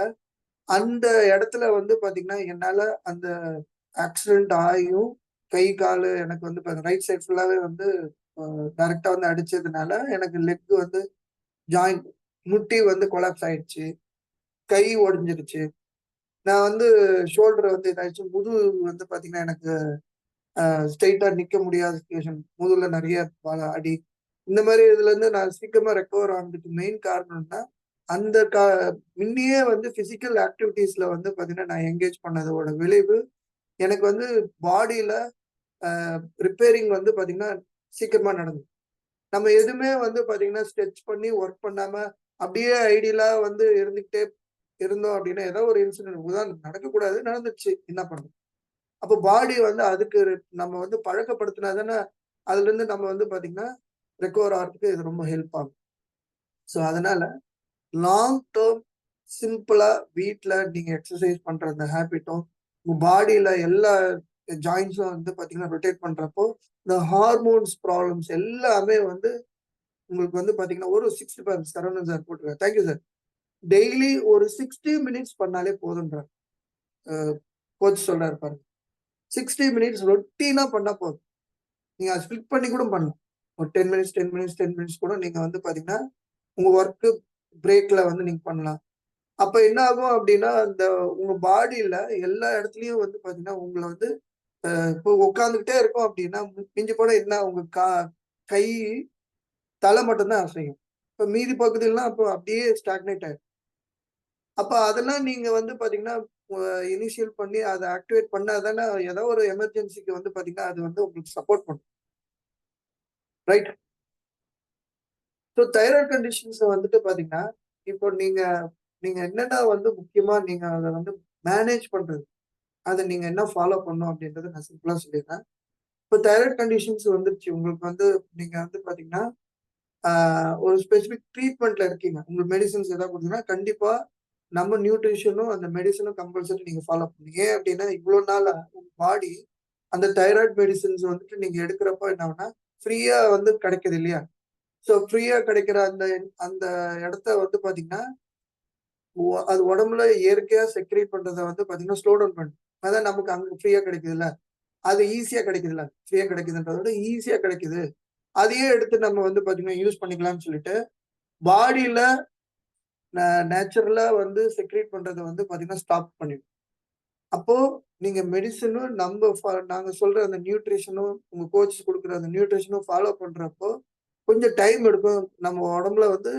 அந்த இடத்துல வந்து பாத்தீங்கன்னா, என்னால அந்த ஆக்சிடென்ட் ஆகியும், கை, காலு எனக்கு வந்து ரைட் சைட் ஃபுல்லாவே வந்து அ டைரக்ட்டா வந்து அடிச்சதுனால, எனக்கு லெக் வந்து ஜாயிண்ட் முட்டி வந்து கொலாப்ஸ் ஆயிடுச்சு. கை ஒடிஞ்சிருச்சு. நான் வந்து ஷோல்டர் வந்து இதாயிடுச்சு. முதுகு வந்து பாத்தீங்கன்னா, எனக்கு ஸ்ட்ரெய்ட்டா நிக்க முடியாத சிச்சுவேஷன். முதுகுல நெறைய அடி. இந்த மாரி இதுலருந்து நான் சீக்கிரமா ரெக்கவர் ஆனதுக்கு மெயின் காரணம் என்னன்னா, அந்த முன்னயே வந்து பிசிக்கல் ஆக்டிவிட்டீஸ்ல வந்து பாத்தீங்கன்னா, நான் என்கேஜ் பண்ணதோட விளைவு, எனக்கு வந்து பாடியில அ ரிப்பேரிங் வந்து பாத்தீங்கன்னா, சீக்கிரமா நடந்தது. நம்ம எதுவுமே வந்து பாத்தீங்கன்னா, ஸ்ட்ரெச் பண்ணி ஒர்க் பண்ணாம, அப்படியே ஐடியலா வந்து இருந்துகிட்டே இருந்தோம் அப்படின்னா, ஏதோ ஒரு இன்சிடென்ட் உதாரணம் நடக்கக்கூடாது, நடந்துருச்சு. என்ன பண்றது? அப்போ பாடி வந்து அதுக்கு நம்ம வந்து பழக்கப்படுத்தினா தானே, அதுலருந்து நம்ம வந்து பாத்தீங்கன்னா, ரெக்கவர் ஆகுறதுக்கு இது ரொம்ப ஹெல்ப் ஆகும். ஸோ அதனால லாங் டெர்ம் சிம்பிளா வீட்ல நீங்க எக்சர்சைஸ் பண்ற அந்த ஹேபிட்டும், உங்க பாடியில எல்லா ஜாயிண்ட்ஸும் வந்து பாத்தீங்கன்னா, ரொட்டேட் பண்றப்போ, இந்த ஹார்மோன்ஸ் ப்ராப்ளம்ஸ் எல்லாமே வந்து உங்களுக்கு வந்து பாத்தீங்கன்னா, ஒரு 65 சரவணன் சார் போட்டுருக்காரு. Thank you sir. டெய்லி ஒரு 60 மினிட்ஸ் பண்ணாலே போதுன்றார். அ கோச் சொல்றாரு பாருங்க. 60 மினிட்ஸ் ரொட்டீனா பண்ணா போதும். நீங்க அத ஸ்ப்ளிட் பண்ணி கூட பண்ணலாம். ஒரு 10 மினிட்ஸ், 10 மினிட்ஸ், 10 மினிட்ஸ் கூட நீங்க வந்து பாத்தீங்கன்னா, உங்க வொர்க் பிரேக்ல வந்து நீங்க பண்ணலாம். அப்ப என்ன ஆகும் அப்டின்னா, அந்த உங்க பாடில எல்லா இடத்துலயும் வந்து பாத்தீங்கன்னா, உங்கள வந்து இப்போ உட்கார்ந்துகிட்டே இருக்கோம் அப்டின்னா, மிஞ்சி போனா என்ன உங்க கை, தல மட்டும் தான் அசையும். இப்ப மீதி பகுதிலாம் அப்போ அப்டியே ஸ்டாக்னேட் ஆயிரும். அப்ப அதெல்லாம் நீங்க வந்து பாத்தீங்கன்னா, அ இனிஷியல் பண்ணி அத ஆக்டிவேட் பண்ணா தானே ஏதோ ஒரு எமர்ஜென்சிக்கு வந்து பாத்தீங்கன்னா, அது வந்து உங்களுக்கு சப்போர்ட் பண்ணும். ரைட்? ஸோ தைராய்டு கண்டிஷன்ஸ் வந்துட்டு பாத்தீங்கன்னா, இப்போ நீங்க நீங்க என்னென்ன வந்து முக்கியமா நீங்க அத வந்து மேனேஜ் பண்றது. அத நீங்க என்ன ஃபாலோ பண்ணணும் அப்டின்றத நான் சிம்பிளா சொல்லிர்றேன். இப்போ தைராய்டு கண்டிஷன்ஸ் வந்துருச்சு. உங்களுக்கு வந்து நீங்க வந்து பாத்தீங்கன்னா, ஆ ஒரு ஸ்பெசிஃபிக் ட்ரீட்மெண்ட்ல இருக்கீங்க. உங்களுக்கு மெடிசின்ஸ் ஏதாவது குடுத்தீங்கன்னா, கண்டிப்பா நம்ம நியூட்ரிஷனும், அந்த மெடிசினும் கம்பல்சரி நீங்க ஃபாலோ பண்ணணும். ஏன் அப்டின்னா, இவ்ளோ நாளா உங்க பாடி அந்த தைராய்டு மெடிசின்ஸ் வந்துட்டு நீங்க எடுக்கிறப்போ என்ன ஆகும்னா, ஃப்ரீயா வந்து கிடைக்குது இல்லையா? ஸோ ஃப்ரீயா கிடைக்கிற அந்த அந்த இடத்த வந்து பாத்தீங்கன்னா, அது உடம்புல இயற்கையா செக்ரீட் பண்றத வந்து பாத்தீங்கன்னா, ஸ்லோ டவுன் பண்ணும். அதான் நமக்கு அங்க ஃப்ரீயா கிடைக்குதுல்ல. அது ஈஸியா கிடைக்குதுல்ல. ஃப்ரீயா கிடைக்குதுன்றத விட ஈஸியா கிடைக்குது. அதையே எடுத்து நம்ம வந்து பாத்தீங்கன்னா, யூஸ் பண்ணிக்கலாம்னு சொல்லிட்டு, பாடியில நேச்சுரலா வந்து செக்ரீட் பண்றத வந்து பாத்தீங்கன்னா, ஸ்டாப் பண்ணிடும். அப்போ நீங்க மெடிசினும் நாங்க சொல்ற அந்த நியூட்ரிஷனும், உங்க கோச் குடுக்குற அந்த நியூட்ரிஷனும் ஃபாலோ பண்றப்போ, கொஞ்சம் டைம் எடுக்கும். நம்ம உடம்புல வந்து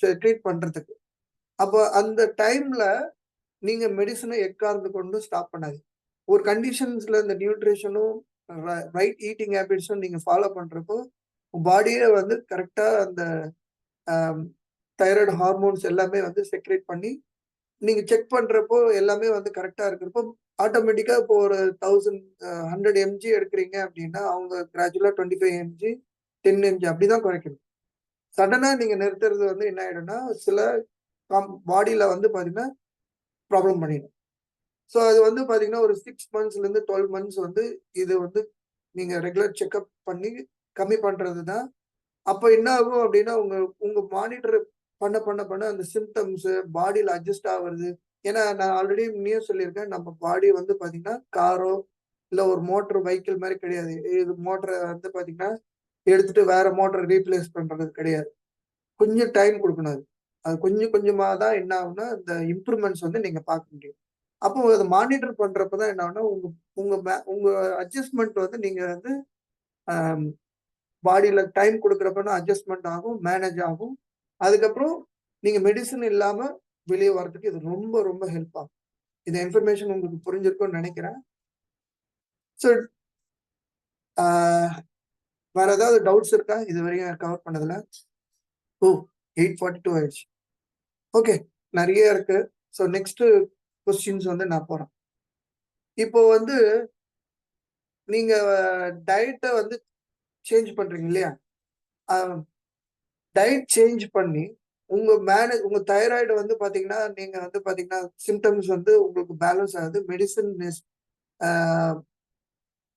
செக்ரீட் பண்றதுக்கு. அப்போ அந்த டைம்ல நீங்க மெடிசின எக்காரணத்த கொண்டும் ஸ்டாப் பண்ணாதீங்க. ஒரு கண்டிஷன்ஸ்ல இந்த நியூட்ரிஷனும், ரைட் ஈட்டிங் ஹேபிட்ஸும் நீங்க ஃபாலோ பண்றப்போ, பாடியே வந்து கரெக்ட்டா அந்த அ தைராய்டு ஹார்மோன்ஸ் எல்லாமே வந்து செக்ரீட் பண்ணி, நீங்க செக் பண்றப்போ எல்லாமே வந்து கரெக்ட்டா இருக்கிறப்போ, ஆட்டோமேட்டிக்கா இப்போ ஒரு 100 எம்ஜி எடுக்கிறீங்க அப்டின்னா, அவங்க கிராஜுவலா 25 எம்ஜி, 10 எம்ஜி அப்டிதான் குறைக்கணும். சடனா நீங்க நிறுத்துறது வந்து என்ன ஆயிடும்னா, சில பாடியில வந்து பாத்தீங்கன்னா, ப்ராப்ளம் பண்ணிடும். ஸோ அது வந்து பாத்தீங்கன்னா, ஒரு 6 மந்த்ஸ்லேருந்து 12 மந்த்ஸ் வந்து இது வந்து நீங்க ரெகுலர் செக்கப் பண்ணி கம்மி பண்றது தான். அப்ப என்ன ஆகும் அப்டின்னா, உங்க உங்க மானிட்டர் பண்ண அந்த சிம்ப்டம்ஸ் பாடியில அட்ஜஸ்ட் ஆவுறது. ஏன்னா நான் ஆல்ரெடி முன்னயே சொல்லியிருக்கேன். நம்ம பாடி வந்து பாத்தீங்கன்னா, காரோ இல்ல ஒரு மோட்டார் வெஹிக்கிள் மாரி கிடையாது. இது மோட்டர வந்து பாத்தீங்கன்னா, எடுத்துட்டு வேற மோட்டார் ரீப்ளேஸ் பண்றது கிடையாது. கொஞ்சம் டைம் குடுக்கணும் அது. அது கொஞ்சம் கொஞ்சமா தான் என்ன ஆகும்னா, இந்த இம்ப்ரூவ்மெண்ட்ஸ் வந்து நீங்க பார்க்க முடியும். அப்போ அத மானிட்டர் பண்றப்ப தான் என்ன ஆகும்னா, உங்க உங்க உங்க அட்ஜஸ்ட்மென்ட் வந்து நீங்க வந்து அ பாடியில டைம் குடுக்குறப்ப தான் அட்ஜஸ்ட்மென்ட் ஆகும், மேனேஜ் ஆகும். அதுக்கப்புறம் நீங்க மெடிசின் இல்லாம வெளிய வரதுக்கு இது ரொம்ப ரொம்ப ஹெல்ப் ஆகும். இந்த இன்ஃபர்மேஷன் உங்களுக்கு புரிஞ்சிருக்கும்னு நெனைக்கிறேன். ஸோ ஆ வேற ஏதாவது டவுட்ஸ் இருக்கா? இதுவரையும் கவர் பண்ணதுல? ஓ! 8:42 ஆயிடுச்சு. ஓகே. நெறைய இருக்கு. ஸோ நெக்ஸ்ட் கொஸ்டின்ஸ் வந்து நான் போறேன். இப்போ வந்து நீங்க டயட்ட வந்து சேஞ்ச் பண்றீங்க இல்லையா? அ டயட் சேஞ்ச் பண்ணி உங்க தைராய்டு வந்து பாத்தீங்கன்னா, நீங்க வந்து பாத்தீங்கன்னா, சிம்ப்டம்ஸ் வந்து உங்களுக்கு பேலன்ஸ் ஆகுது. மெடிசின் அ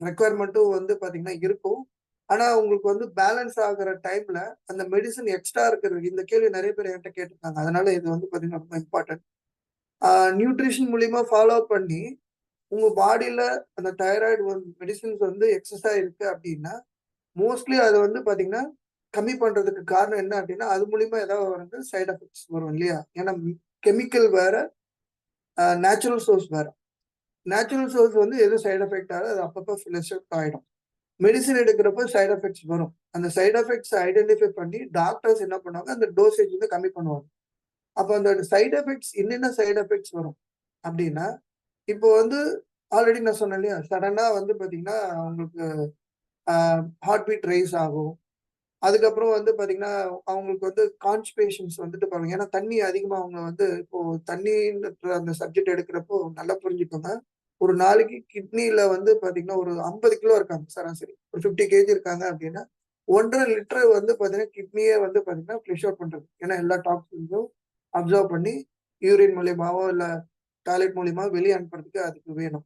ரெக்வயர்மென்ட்டும் வந்து பாத்தீங்கன்னா இருக்கும். ஆனா, உங்களுக்கு வந்து பேலன்ஸ் ஆகுற டைம்ல அந்த மெடிசின் எக்ஸ்ட்ரா இருக்கிறது இந்த கேள்வி நெறைய பேர் என்கிட்ட கேட்டுருக்காங்க. அதனால இது வந்து பாத்தீங்கன்னா ரொம்ப இம்பார்ட்டன்ட். ஆ நியூட்ரிஷன் மூலியமா ஃபாலோ பண்ணி, உங்க பாடில அந்த தைராய்டு மெடிசின்ஸ் வந்து எக்ஸஸா இருக்கு அப்டின்னா, மோஸ்ட்லி அது வந்து பாத்தீங்கன்னா, கம்மி பண்றதுக்கு காரணம் என்ன அப்டின்னா, அது மூலியமா ஏதாவது வந்து சைட் எஃபெக்ட்ஸ் வரும் இல்லையா? ஏன்னா கெமிக்கல் வேற, நேச்சுரல் சோர்ஸ் வேற. நேச்சுரல் சோர்ஸ் வந்து எதுவும் சைட் எஃபெக்ட் ஆகாது. அது அப்பப்ப ஃப்ளஷ் அவுட் ஆயிடும். மெடிசின் எடுக்கிறப்போ சைட் எஃபெக்ட்ஸ் வரும். அந்த சைட் எஃபெக்ட்ஸ் ஐடென்டிஃபை பண்ணி டாக்டர்ஸ் என்ன பண்ணுவாங்க, அந்த டோசேஜ் வந்து கம்மி பண்ணுவாங்க. அப்ப அந்த சைட் எஃபெக்ட்ஸ் என்னென்ன சைட் எஃபெக்ட்ஸ் வரும் அப்டின்னா, இப்போ வந்து ஆல்ரெடி நான் சொன்னேன் இல்லையா? சடனா வந்து பார்த்தீங்கன்னா, உங்களுக்கு அ ஹார்ட் பீட் ரைஸ் ஆகும். அதுக்கப்புறம் வந்து பார்த்தீங்கன்னா, அவங்களுக்கு வந்து கான்ஸ்டிபேஷன்ஸ் வந்துட்டு பாருங்க. ஏன்னா தண்ணி அதிகமா அவங்க வந்து இப்போ தண்ணீன்ற அந்த சப்ஜெக்ட் எடுக்கிறப்போ நல்லா புரிஞ்சுக்கோங்க. ஒரு நாளைக்கு கிட்னில வந்து பார்த்தீங்கன்னா, ஒரு 50 கிலோ இருக்காங்க சராசரி. ஒரு 50 கேஜி இருக்காங்க அப்டின்னா, 1 1/2 லிட்டர் வந்து பார்த்தீங்கன்னா, கிட்னியே வந்து பார்த்தீங்கன்னா, ஃப்ளஷ் அவுட் பண்றது. ஏன்னா எல்லா டாக்ஸின்ஸும் அப்சர்வ் பண்ணி யூரின் மூலியமாவோ, இல்ல டாய்லெட் மூலியமா வெளிய அனுப்புறதுக்கு அதுக்கு வேணும்.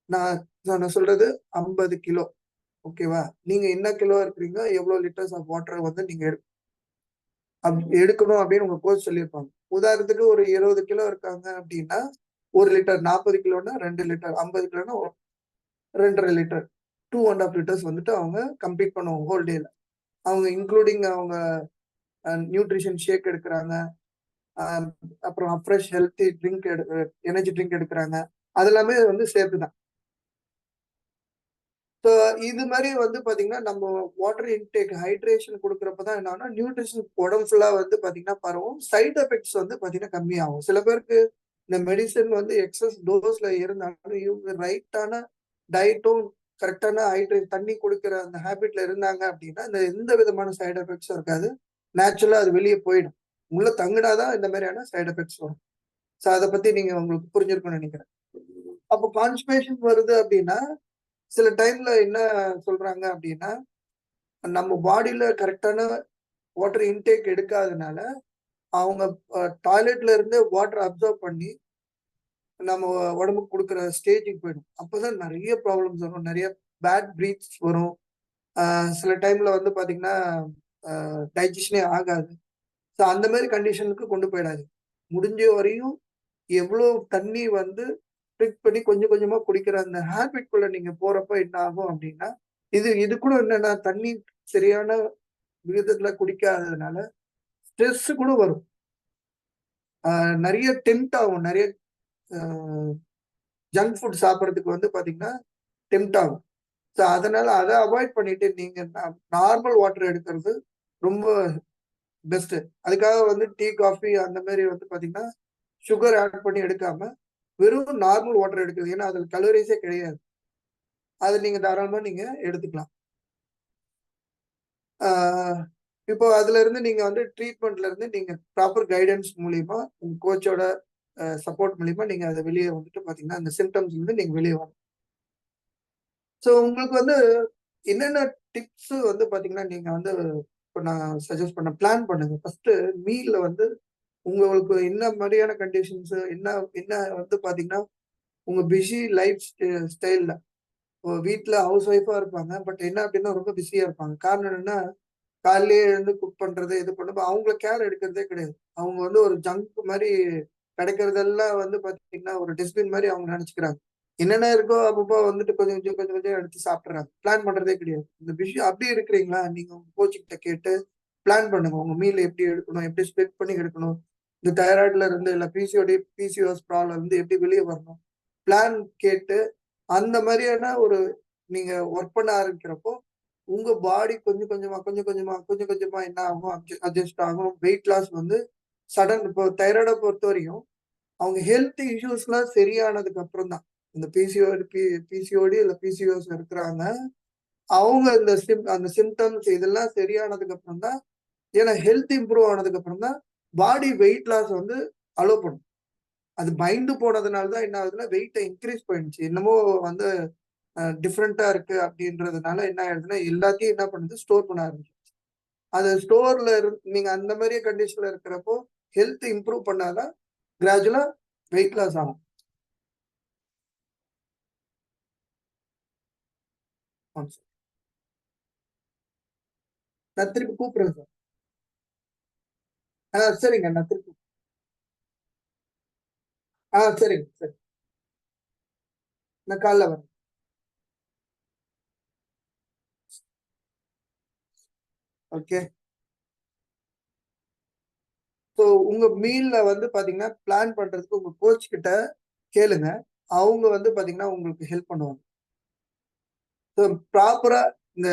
நான் நான் சொல்றது 50 கிலோ. ஓகேவா? நீங்க என்ன கிலோ இருக்கிறீங்க, எவ்வளோ லிட்டர்ஸ் ஆஃப் வாட்டர் வந்து நீங்க எடுக்கணும் அப்படின்னு உங்க கோச் சொல்லியிருப்பாங்க. உதாரணத்துக்கு ஒரு 20 கிலோ இருக்காங்க அப்படின்னா, 1 லிட்டர் 40 கிலோன்னா 2 லிட்டர், 50 கிலோன்னா 2 1/2 லிட்டர். 2 1/2 லிட்டர்ஸ் வந்துட்டு அவங்க கம்ப்ளீட் பண்ணுவாங்க ஹோல் டேல. அவங்க இன்க்ளூடிங் அவங்க நியூட்ரிஷன் ஷேக் எடுக்குறாங்க. அ அப்புறம் fresh healthy drink energy drink எடுக்குறாங்க. அதெல்லாமே வந்து சேர்த்து தான். ஸோ இது மாரி வந்து பார்த்தீங்கன்னா, நம்ம வாட்டர் இன்டேக் ஹைட்ரேஷன் குடுக்குறப்ப தான் என்ன ஆகும்னா, நியூட்ரிஷன் உடம்பு ஃபுல்லா வந்து பார்த்தீங்கன்னா பரவும். சைட் எஃபெக்ட்ஸ் வந்து பார்த்தீங்கன்னா கம்மியாகும். சில பேருக்கு இந்த மெடிசின் வந்து எக்ஸஸ் டோஸ்ல இருந்தாலும், இவங்க ரைட்டான டயட்டும், கரெக்ட்டான தண்ணி குடிக்கிற அந்த ஹேபிட்ல இருந்தாங்க அப்டின்னா, இந்த எந்த விதமான சைட் எஃபெக்ட்ஸும் இருக்காது. நேச்சுரலா அது வெளிய போயிடும். உள்ள தங்குனா தான் இந்த மாரியான சைட் எஃபெக்ட்ஸ் வரும். ஸோ அத பத்தி நீங்க உங்களுக்கு புரிஞ்சிருக்கும்னு நெனைக்கிறேன். அப்போ கான்ஸ்டிபேஷன் வருது அப்டின்னா, சில டைம்ல என்ன சொல்றாங்க அப்டின்னா, நம்ம பாடில கரெக்ட்டான வாட்டர் இன்டேக் எடுக்காதனால, அவங்க டாய்லெட்ல இருந்து வாட்டர் அப்சர்வ் பண்ணி, நம்ம உடம்புக்கு குடுக்குற ஸ்டேஜ்க்கு போயிடும். அப்பதான் நெறைய ப்ராப்ளம்ஸ் வரும். நெறைய பேட் பிரீத்ஸ் வரும். சில டைம்ல வந்து பாத்தீங்கன்னா, டைஜஷனே ஆகாது. ஸோ அந்த மாரி கண்டிஷனுக்கு கொண்டு போயிடாதீங்க. முடிஞ்ச வரையும் எவ்ளோ தண்ணீ வந்து ட்ரிக் பண்ணி கொஞ்சம் கொஞ்சமா குடிக்கிற அந்த ஹேபிட்குள்ள நீங்க போறப்ப என்ன ஆகும் அப்டின்னா, இது இது கூட என்னன்னா தண்ணீ சரியான விகிதத்துல குடிக்காததுனால, ஸ்ட்ரெஸ் கூட வரும். அ நெறைய டெம்ப்ட் ஆகும். நெறைய அ ஜங்க் ஃபுட் சாப்பிடுறதுக்கு வந்து பாத்தீங்கன்னா, டெம்ப்ட் ஆகும். ஸோ அதனால அத அவாய்ட் பண்ணிட்டு நீங்க நார்மல் வாட்டர் எடுக்கிறது ரொம்ப பெஸ்ட்டு. அதுக்காக வந்து டீ, காஃபி அந்த மாரி வந்து பாத்தீங்கன்னா, சுகர் ஆட் பண்ணி எடுக்காம, வெறும் நார்மல் வாட்டர் எடுக்குறது. ஏன்னா, அதுல கலோரிஸே கிடையாது. அத நீங்க தாராளமா நீங்க எடுத்துக்கலாம். ஆ இப்போ அதுலருந்து நீங்க வந்து ட்ரீட்மெண்ட்ல இருந்து நீங்க ப்ராப்பர் கைடன்ஸ் மூலியமா, உங்க கோச்சோட சப்போர்ட் மூலியமா நீங்க அத வெளிய வந்துட்டு பாத்தீங்கன்னா, அந்த சிம்ப்டம்ஸ்ல இருந்து நீங்க வெளிய வரணும். ஸோ உங்களுக்கு வந்து என்னென்ன டிப்ஸ் வந்து பாத்தீங்கன்னா, நீங்க வந்து இப்ப நான் சஜெஸ்ட் பண்ண பிளான் பண்ணுங்க. ஃபர்ஸ்ட்டு மீல்ல வந்து உங்களுக்கு என்ன மாரியான கண்டிஷன்ஸ் என்ன என்ன வந்து பாத்தீங்கன்னா, உங்க பிஸி லைஃப் ஸ்டைல்ல வீட்ல ஹவுஸ் ஒய்ஃபா இருப்பாங்க. பட் என்ன அப்டின்னா ரொம்ப பிஸியா இருப்பாங்க. காரணம் என்னன்னா, காலையிலேயே எழுந்து குக் பண்றது, இது பண்ணப்ப அவங்கள கேர் எடுக்கிறதே கிடையாது. அவங்க வந்து ஒரு ஜங்க் மாரி கிடைக்கிறதெல்லாம் வந்து பார்த்தீங்கன்னா, ஒரு டஸ்ட்பின் மாரி அவங்க நெனச்சுக்கிறாங்க. என்னென்ன இருக்கோ அப்பப்போ வந்துட்டு கொஞ்சம் கொஞ்சம் கொஞ்சம் கொஞ்சம் எடுத்து சாப்பிட்டுறாங்க. பிளான் பண்றதே கிடையாது. இந்த விஷயம் அப்டி இருக்கிறீங்களா? நீங்க உங்க கோச் கிட்ட கேட்டு பிளான் பண்ணுங்க. உங்க மீல் எப்டி எடுக்கணும்? எப்டி ஸ்ப்ளிட் பண்ணி எடுக்கணும்? இந்த தைராய்ட்ல இருந்து இல்ல பிசிஓடி, பிசிஓஎஸ் ப்ராப்ளம் இருந்து எப்டி வெளிய வரணும்? பிளான் கேட்டு அந்த மாரியான ஒரு நீங்க ஒர்க் பண்ண ஆரம்பிக்கிறப்போ, உங்க பாடி கொஞ்சம் கொஞ்சமா, கொஞ்சம் கொஞ்சமா, கொஞ்சம் கொஞ்சமா என்ன ஆகும்? அட்ஜஸ்ட் ஆகும். வெயிட் லாஸ் வந்து இப்போ தைராய்ட பொறுத்தவரையும், அவங்க ஹெல்த் இஷ்யூஸ்லாம் சரியானதுக்கு அப்புறம் தான். இந்த பிசிஓடி இல்ல பிசிஓஎஸ் இருக்கிறாங்க. அவங்க அந்த சிம்ப்டம்ஸ் இதெல்லாம் சரியானதுக்கு அப்புறம் தான், ஏன்னா ஹெல்த் இம்ப்ரூவ் ஆனதுக்கு அப்புறம் தான் பாடி வெயிட் லாஸ் வந்து அலோ பண்ணும். அது பயந்து போனதுனால தான் என்ன ஆகுதுன்னா வெயிட்டை இன்க்ரீஸ் பண்ணிடுச்சு. என்னமோ வந்து டிஃப்ரெண்டா இருக்கு அப்படின்றதுனால என்ன ஆயிடுதுன்னா எல்லாத்தையும் என்ன பண்ணுது ஸ்டோர் பண்ண ஆரம்பிச்சு. அது ஸ்டோர்ல நீங்க அந்த மாதிரி கண்டிஷன்ல இருக்கிறப்போ ஹெல்த் இம்ப்ரூவ் பண்ணாதான் கிராஜுவலா வெயிட் லாஸ் ஆகும். நான் திருப்பி கூப்பிடுறேன் சார். சரிங்க, நான் திருப்பி. சரிங்க சரி, நான் காலைல வரேன். ஓகே. ஸோ உங்க மீல்ல வந்து பாத்தீங்கன்னா பிளான் பண்றதுக்கு உங்க கோச் கிட்ட கேளுங்க. அவங்க வந்து பாத்தீங்கன்னா உங்களுக்கு ஹெல்ப் பண்ணுவாங்க. ஸோ ப்ராப்பரா இந்த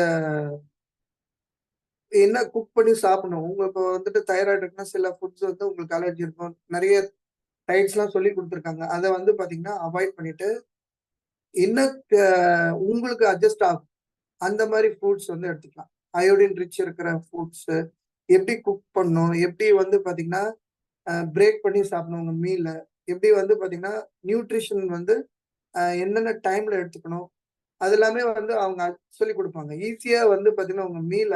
என்ன குக் பண்ணி சாப்பிடணும். உங்களுக்கு வந்துட்டு தைராய்டு இருக்குன்னா சில ஃபுட்ஸ் வந்து உங்களுக்கு அலர்ஜி இருக்கும். நெறைய டயட்ஸ்லாம் சொல்லிக் குடுத்துருக்காங்க. அத வந்து பாத்தீங்கன்னா அவாய்ட் பண்ணிட்டு, என்ன க உங்களுக்கு அட்ஜஸ்ட் ஆகும். அந்த மாரி ஃப்ரூட்ஸ் வந்து எடுத்துக்கலாம். அயோடின் ரிச் இருக்கிற ஃப்ரூட்ஸு, எப்படி குக் பண்ணணும், எப்படி வந்து பாத்தீங்கன்னா, பிரேக் பண்ணி சாப்பிடணும் உங்க மீல. எப்படி வந்து பாத்தீங்கன்னா, நியூட்ரிஷன் வந்து என்னென்ன டைம்ல எடுத்துக்கணும். அது எல்லாமே வந்து அவங்க சொல்லிக் குடுப்பாங்க. ஈஸியா வந்து பாத்தீங்கன்னா, உங்க மீல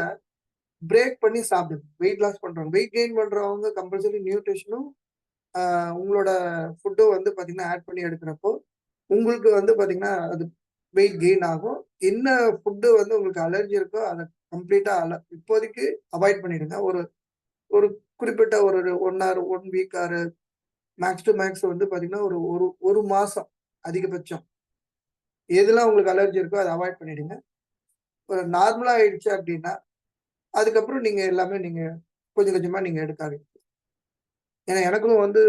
பிரேக் பண்ணி சாப்பிடுங்க. வெயிட் லாஸ் பண்றவங்க. வெயிட் கெயின் பண்றவங்க கம்பல்சரி நியூட்ரிஷனும், அ உங்களோட ஃபுட்டும் வந்து பாத்தீங்கன்னா, ஆட் பண்ணி எடுக்கிறப்போ, உங்களுக்கு வந்து பாத்தீங்கன்னா, அது வெயிட் கெயின் ஆகும். என்ன ஃபுட்டு வந்து உங்களுக்கு அலர்ஜி இருக்கோ, அத கம்ப்ளீட்டா இப்போதைக்கு அவாய்ட் பண்ணிடுங்க. ஒரு ஒரு குறிப்பிட்ட ஒரு 1 or 1 week or max two max வந்து பாத்தீங்கன்னா, ஒரு ஒரு 1 மாசம் அதிகபட்சம். எதெல்லாம் உங்களுக்கு அலர்ஜி இருக்கோ அத அவாய்ட் பண்ணிடுங்க. ஒரு நார்மலா ஆயிடுச்சு அப்டின்னா, அதுக்கப்புறம் நீங்க எல்லாமே நீங்க கொஞ்சம் கொஞ்சமா நீங்க எடுக்க ஆரம்பிக்கலாம். ஏன்னா எனக்கும் வந்து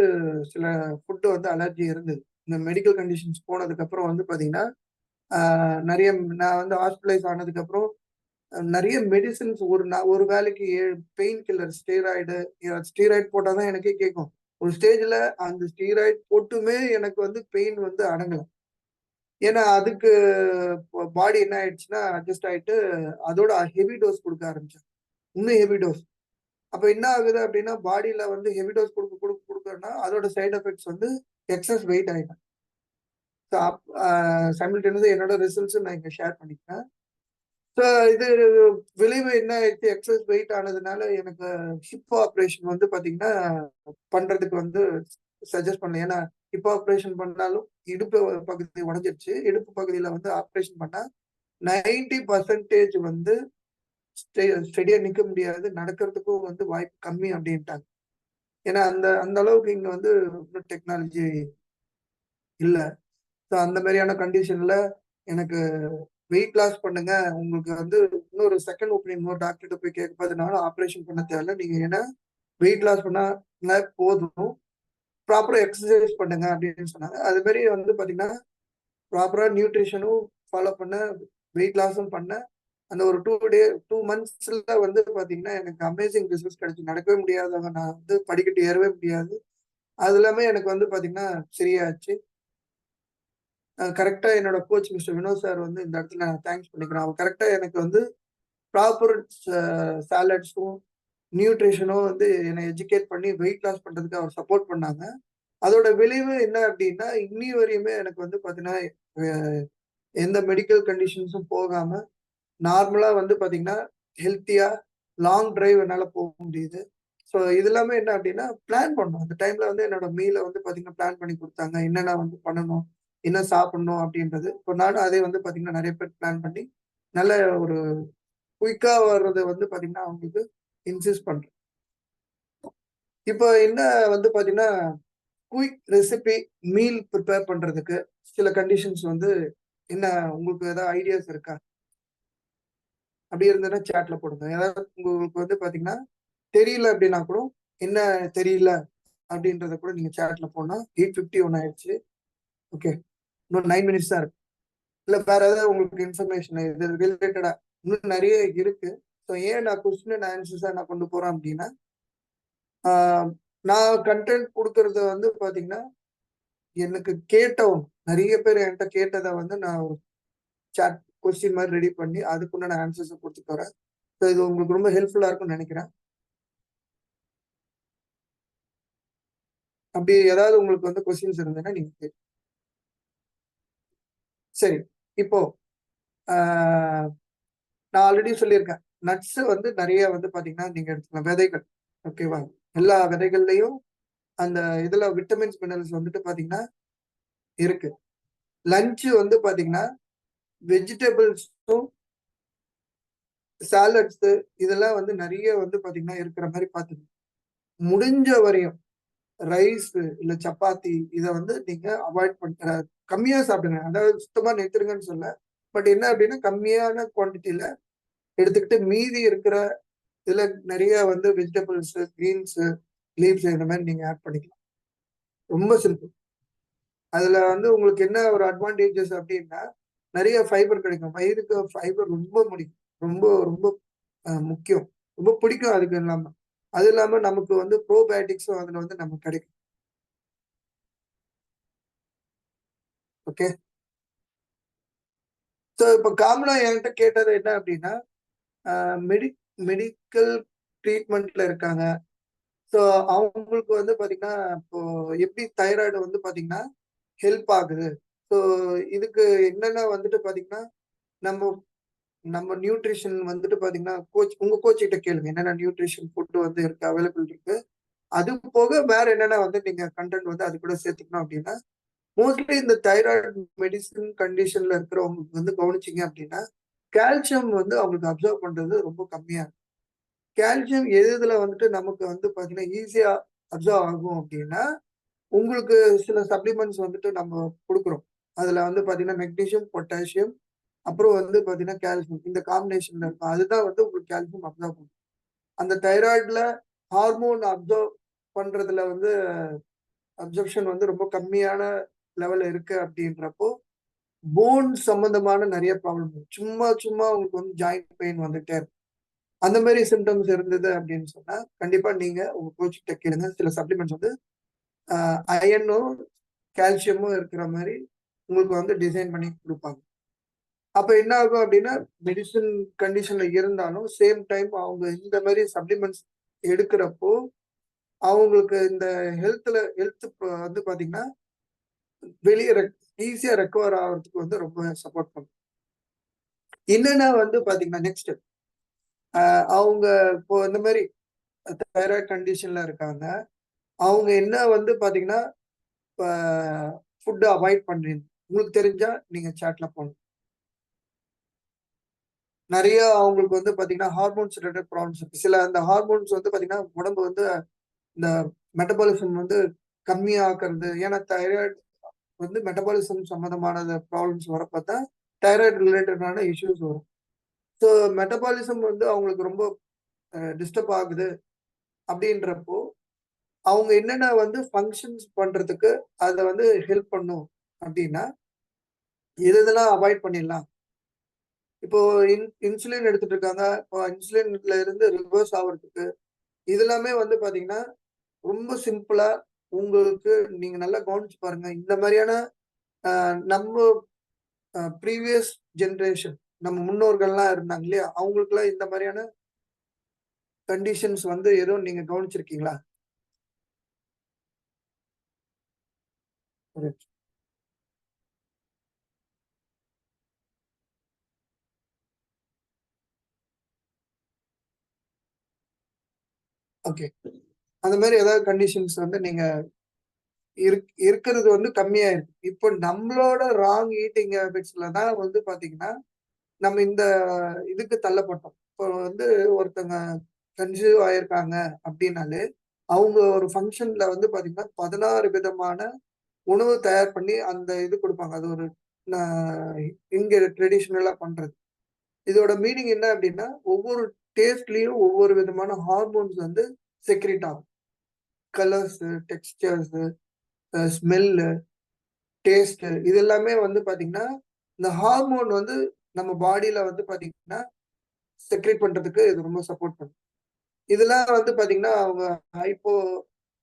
சில ஃபுட் வந்து அலர்ஜி இருந்தது. இந்த மெடிக்கல் கண்டிஷன்ஸ் போனதுக்கப்புறம் வந்து பாத்தீங்கன்னா, ஆ நெறைய நான் வந்து ஹாஸ்பிடலைஸ் ஆனதுக்கப்புறம் நெறைய மெடிசின்ஸ் ஒரு வேளைக்கு 7 பெயின் கில்லர், ஸ்டீராய்டு போட்டா தான் எனக்கே கேட்கும். ஒரு ஸ்டேஜ்ல அந்த ஸ்டீராய்டு போட்டுமே எனக்கு வந்து பெயின் வந்து அடங்கல. ஏன்னா அதுக்கு பாடி என்ன ஆயிடுச்சுன்னா, அட்ஜஸ்ட் ஆயிட்டு அதோட ஹெவி டோஸ் குடுக்க ஆரம்பிச்சாங்க. இன்னும் ஹெவி டோஸ். அப்ப என்ன ஆகுது அப்டின்னா, பாடில வந்து ஹெவி டோஸ் குடுக்கன்னா, அதோட சைட் எஃபெக்ட்ஸ் வந்து எக்ஸஸ் வெயிட் ஆயிட்டேன். ஸோ சைமல்டேனியஸா என்னோட ரிசல்ட்ஸும் நான் இங்க ஷேர் பண்ணிக்கிறேன். ஸோ இது விளைவு என்ன ஆயிடுச்சு, எக்ஸஸ் வெயிட் ஆனதுனால எனக்கு ஹிப் ஆப்ரேஷன் வந்து பாத்தீங்கன்னா, பண்றதுக்கு வந்து சஜெஸ்ட் பண்ணல. ஏன்னா, ஹிப் ஆப்ரேஷன் பண்ணாலும் இடுப்பு பகுதி உடைஞ்சிருச்சு. இடுப்பு பகுதியில வந்து ஆப்ரேஷன் பண்ணா 90% வந்து ஸ்டெடியா நிக்க முடியாது. நடக்கிறதுக்கும் வந்து வாய்ப்பு கம்மி அப்டின்ட்டாங்க. ஏன்னா, அந்த அந்த அளவுக்கு இங்க வந்து இன்னும் டெக்னாலஜி இல்ல. ஸோ அந்த மாரியான கண்டிஷன்ல எனக்கு வெயிட் லாஸ் பண்ணுங்க. உங்களுக்கு வந்து இன்னொரு செகண்ட் ஒப்பீனியன் இன்னொரு டாக்டர்ட்ட போய் கேட்கறதுனால ஆப்பரேஷன் பண்ண தேவையில்ல. நீங்க ஏன்னா வெயிட் லாஸ் பண்ணா போதும். ப்ராப்பரா எக்சர்சைஸ் பண்ணுங்க அப்படின்னு சொன்னாங்க. அது மாரி வந்து பார்த்தீங்கன்னா, ப்ராப்பரா நியூட்ரிஷனும் ஃபாலோ பண்ணேன். வெயிட் லாஸும் பண்ணேன். அந்த ஒரு 2 மந்த்ஸ்ல வந்து பார்த்தீங்கன்னா, எனக்கு அமேசிங் ரிசல்ட்ஸ் கிடைச்சுது. நடக்கவே முடியாதவங்க நான் வந்து படிக்கட்டு ஏறவே முடியாது. அது எல்லாமே எனக்கு வந்து பார்த்தீங்கன்னா சரியாச்சு. கரெக்ட்டா என்னோட கோச் மிஸ்டர் வினோத் சார் வந்து இந்த இடத்துல நான் தேங்க்ஸ் பண்ணிக்கிறேன். அவர் கரெக்ட்டா எனக்கு வந்து ப்ராப்பர் சாலட்ஸும், நியூட்ரிஷனும் வந்து என்ன எஜுகேட் பண்ணி வெயிட் லாஸ் பண்றதுக்கு அவர் சப்போர்ட் பண்ணாங்க. அதோட விளைவு என்ன அப்டின்னா, இன்னி வரையுமே எனக்கு வந்து பார்த்தீங்கன்னா, அ எந்த மெடிக்கல் கண்டிஷன்ஸும் போகாம, நார்மலா வந்து பார்த்தீங்கன்னா, ஹெல்த்தியா லாங் டிரைவ் என்னால போக முடியுது. ஸோ இது எல்லாமே என்ன அப்டின்னா, பிளான் பண்ணணும். அந்த டைம்ல வந்து என்னோட மீல வந்து பார்த்தீங்கன்னா, பிளான் பண்ணி குடுத்தாங்க. என்னென்ன வந்து பண்ணணும், என்ன சாப்பிடணும் அப்டின்றது. இப்ப நானும் அதே வந்து பார்த்தீங்கன்னா, நெறைய பேர் பிளான் பண்ணி, நல்ல ஒரு குயிக்கா வர்றத வந்து பார்த்தீங்கன்னா, அவங்களுக்கு இன்சிஸ்ட் பண்றேன். இப்போ என்ன வந்து பார்த்தீங்கன்னா, குயிக் ரெசிபி மீல் பிரிப்பேர் பண்றதுக்கு சில கண்டிஷன்ஸ் வந்து என்ன உங்களுக்கு ஏதாவது ஐடியாஸ் இருக்கா? அப்படி இருந்ததுன்னா சாட்ல போடுங்க. ஏதாவது உங்களுக்கு வந்து பார்த்தீங்கன்னா, தெரியல அப்படின்னா கூட, என்ன தெரியல அப்படின்றத கூட நீங்க சாட்ல போடலாம். 8:51 ஆயிடுச்சு. ஓகே. இன்னும் 9 மினிட்ஸ் தான் இருக்கு. இல்ல வேற ஏதாவது உங்களுக்கு இன்ஃபர்மேஷன் இது ரிலேட்டடா இன்னும் நெறைய இருக்கு. ஸோ ஏன் நான் கொஸ்டின் அண்ட் ஆன்சர்ஸா நான் கொண்டு போறேன் அப்படின்னா, ஆ நான் கன்டென்ட் குடுக்கறது வந்து பார்த்தீங்கன்னா, எனக்கு கேட்டவங்க நெறைய பேர் என்ட்ட கேட்டத வந்து நான் ஒரு சாட் கொஸ்டின் மாரி ரெடி பண்ணி, அதுக்குண்டான ஆன்சர்ஸ குடுத்துட்டு வரேன். ஸோ இது உங்களுக்கு ரொம்ப ஹெல்ப்ஃபுல்லா இருக்கும்னு நெனைக்கிறேன். அப்படி ஏதாவது உங்களுக்கு வந்து கொஸ்டின்ஸ் இருந்ததுன்னா நீங்க சரி. இப்போ நான் ஆல்ரெடி சொல்லியிருக்கேன். நட்ஸ் வந்து நிறைய வந்து பாத்தீங்கன்னா நீங்க எடுத்துக்கலாம். விதைகள். ஓகேவா? எல்லா விதைகள்லயும் அந்த இதுல விட்டமின்ஸ், மினரல்ஸ் வந்துட்டு பாத்தீங்கன்னா இருக்கு. லஞ்ச் வந்து பாத்தீங்கன்னா வெஜிடபிள்ஸும், சாலட்ஸ் இதெல்லாம் வந்து நிறைய வந்து பாத்தீங்கன்னா இருக்கிற மாதிரி பாத்துக்கணும். முடிஞ்ச வரையும் ரைஸ் இல்ல சப்பாத்தி இத வந்து நீங்க அவாய்ட் பண்ற கம்மியா சாப்பிடுங்க. அதாவது சுத்தமா நிறுத்திருங்கன்னு சொல்ல. பட் என்ன அப்படின்னா கம்மியான குவான்டிட்டில எடுத்துக்கிட்டு மீதி இருக்கிற இதுல நிறைய வந்து வெஜிடபிள்ஸ், கிரீன்ஸ், லீவ்ஸ் இந்த மாதிரி நீங்க ஆட் பண்ணிக்கலாம். ரொம்ப சிம்பிள். அதுல வந்து உங்களுக்கு என்ன ஒரு அட்வான்டேஜஸ் அப்படின்னா நிறைய ஃபைபர் கிடைக்கும். வயிறுக்கு ஃபைபர் ரொம்ப முடிக்கும். ரொம்ப ரொம்ப முக்கியம். ரொம்ப பிடிக்கும் அதுக்கு இல்லாம. அது இல்லாம நமக்கு வந்து ப்ரோபயோட்டிக்ஸும் அதுல வந்து நமக்கு கிடைக்கும். ஓகே. ஸோ இப்ப காமனா என்கிட்ட கேட்டது என்ன அப்படின்னா, அ மெடி மெடிக்கல் ட்ரீட்மெண்ட்ல இருக்காங்க. ஸோ அவங்களுக்கு வந்து பாத்தீங்கன்னா, இப்போ எப்படி தைராய்டு வந்து பாத்தீங்கன்னா ஹெல்ப் ஆகுது. ஸோ இதுக்கு என்னென்ன வந்துட்டு பாத்தீங்கன்னா, நம்ம நம்ம நியூட்ரிஷன் வந்துட்டு பாத்தீங்கன்னா, உங்க கோச் கிட்ட கேளுங்க. என்னென்ன நியூட்ரிஷன் ஃபுட் வந்து இருக்கு, அவைலபிள் இருக்கு. அது போக வேற என்னென்ன வந்து நீங்க கன்டென்ட் வந்து அது கூட சேர்த்துக்கணும் அப்படின்னா, மோஸ்ட்லி இந்த தைராய்டு மெடிசின் கண்டிஷன்ல இருக்கிறவங்களுக்கு வந்து கவனிச்சீங்க அப்படின்னா, கால்சியம் வந்து அவங்களுக்கு அப்சர்வ் பண்றது ரொம்ப கம்மியா இருக்கும். கால்சியம் எது எதுல வந்துட்டு நமக்கு வந்து பாத்தீங்கன்னா ஈஸியா அப்சர்வ் ஆகும் அப்படின்னா, உங்களுக்கு சில சப்ளிமெண்ட்ஸ் வந்துட்டு நம்ம குடுக்குறோம். அதுல வந்து பாத்தீங்கன்னா மெக்னீசியம், பொட்டாசியம் அப்புறம் வந்து பாத்தீங்கன்னா கால்சியம். இந்த காம்பினேஷன்ல இருக்கும். அதுதான் வந்து உங்களுக்கு கால்சியம் அப்சர்வ் பண்ணும். அந்த தைராய்டுல ஹார்மோன் அப்சர்வ் பண்றதுல வந்து அப்சர்ப்ஷன் வந்து ரொம்ப கம்மியான லெவல்ல இருக்கு அப்படின்றப்போ, போன் சம்பந்தமான நெறைய ப்ராப்ளம் வரும். சும்மா சும்மா உங்களுக்கு வந்து ஜாயிண்ட் பெயின் வந்துட்டே இருக்கும். அந்த மாரி சிம்ப்டம்ஸ் இருந்தது அப்படின்னு சொன்னா, கண்டிப்பா நீங்க உங்க கோச் கிட்ட கேளுங்க. சில சப்ளிமெண்ட்ஸ் வந்து அ அயர்னும், கால்சியமும் இருக்கிற மாரி உங்களுக்கு வந்து டிசைன் பண்ணி குடுப்பாங்க. அப்ப என்ன ஆகும் அப்படின்னா, மெடிசின் கண்டிஷன்ல இருந்தாலும், சேம் டைம் அவங்க இந்த மாரி சப்ளிமெண்ட்ஸ் எடுக்கிறப்போ, அவங்களுக்கு இந்த ஹெல்த் வந்து பாத்தீங்கன்னா, வெளிய ஈஸியா ரெக்கவர் ஆகுறதுக்கு வந்து ரொம்ப சப்போர்ட் பண்ணும். என்னன்னா வந்து பாத்தீங்கன்னா, நெக்ஸ்ட் அவங்க இப்போ இந்த மாரி தைராய்டு கண்டிஷன்ல இருக்காங்க. அவங்க என்ன வந்து பாத்தீங்கன்னா, இப்ப ஃபுட் அவாய்ட் பண்றீங்க. உங்களுக்கு தெரிஞ்சா நீங்க சாட்ல போடணும். நெறைய அவங்களுக்கு வந்து பாத்தீங்கன்னா, ஹார்மோன்ஸ் ரிலேட்டட் ப்ராப்ளம்ஸ் இருக்கு. சில அந்த ஹார்மோன்ஸ் வந்து பாத்தீங்கன்னா, உடம்பு வந்து இந்த மெட்டபாலிசம் வந்து கம்மியாக்குறது. ஏன்னா தைராய்டு வந்து மெட்டபாலிசம் சம்மந்தமான ப்ராப்ளம்ஸ் வரப்ப தான் தைராய்டு ரிலேட்டடான இஷ்யூஸ் வரும். ஸோ மெட்டபாலிசம் வந்து அவங்களுக்கு ரொம்ப டிஸ்டர்ப் ஆகுது அப்படின்றப்போ, அவங்க என்னென்ன வந்து ஃபங்ஷன்ஸ் பண்றதுக்கு அத வந்து ஹெல்ப் பண்ணும் அப்படின்னா, எது எதெல்லாம் அவாய்ட் பண்ணிடலாம். இப்போ இன்சுலின் எடுத்துட்டு இருக்காங்க. இப்போ இன்சுலின்ல இருந்து ரிவர்ஸ் ஆவறதுக்கு, இது எல்லாமே வந்து பாத்தீங்கன்னா, ரொம்ப சிம்பிளா உங்களுக்கு நீங்க நல்லா கவனிச்சு பாருங்க. இந்த மாரியான நம்ம ப்ரீவியஸ் ஜெனரேஷன் நம்ம முன்னோர்கள்லாம் இருந்தாங்க இல்லையா? அவங்களுக்கெல்லாம் இந்த மாரியான கண்டிஷன்ஸ் வந்து எதுவும் நீங்க கவனிச்சிருக்கீங்களா? ஒரு ஓகே. அந்த மாரி ஏதாவது கண்டிஷன்ஸ் வந்து நீங்க இருக்கிறது வந்து கம்மியா இருக்கு. இப்போ நம்மளோட ராங் ஈட்டிங் ஹேபிட்ஸ்ல தான் வந்து பாத்தீங்கன்னா, நம்ம இந்த இதுக்கு தள்ளப்பட்டோம். இப்போ வந்து ஒருத்தங்க கன்சீவ் ஆயிருக்காங்க அப்படின்னாலே, அவங்க ஒரு ஃபங்ஷன்ல வந்து பாத்தீங்கன்னா, 16 விதமான உணவு தயார் பண்ணி அந்த இது குடுப்பாங்க. அது ஒரு ந இங்க ட்ரெடிஷனலா பண்றது. இதோட மீனிங் என்ன அப்டின்னா, ஒவ்வொரு டேஸ்ட்லயும் ஒவ்வொரு விதமான ஹார்மோன்ஸ் வந்து செக்ரீட் ஆகும். கலர்ஸு, டெக்ஸ்சர்ஸு, ஸ்மெல்லு, டேஸ்ட்டு இது எல்லாமே வந்து பாத்தீங்கன்னா, இந்த ஹார்மோன் வந்து நம்ம பாடியில வந்து பாத்தீங்கன்னா, செக்ரீட் பண்றதுக்கு இது ரொம்ப சப்போர்ட் பண்ணும். இதெல்லாம் வந்து பாத்தீங்கன்னா, அவங்க ஹைப்போ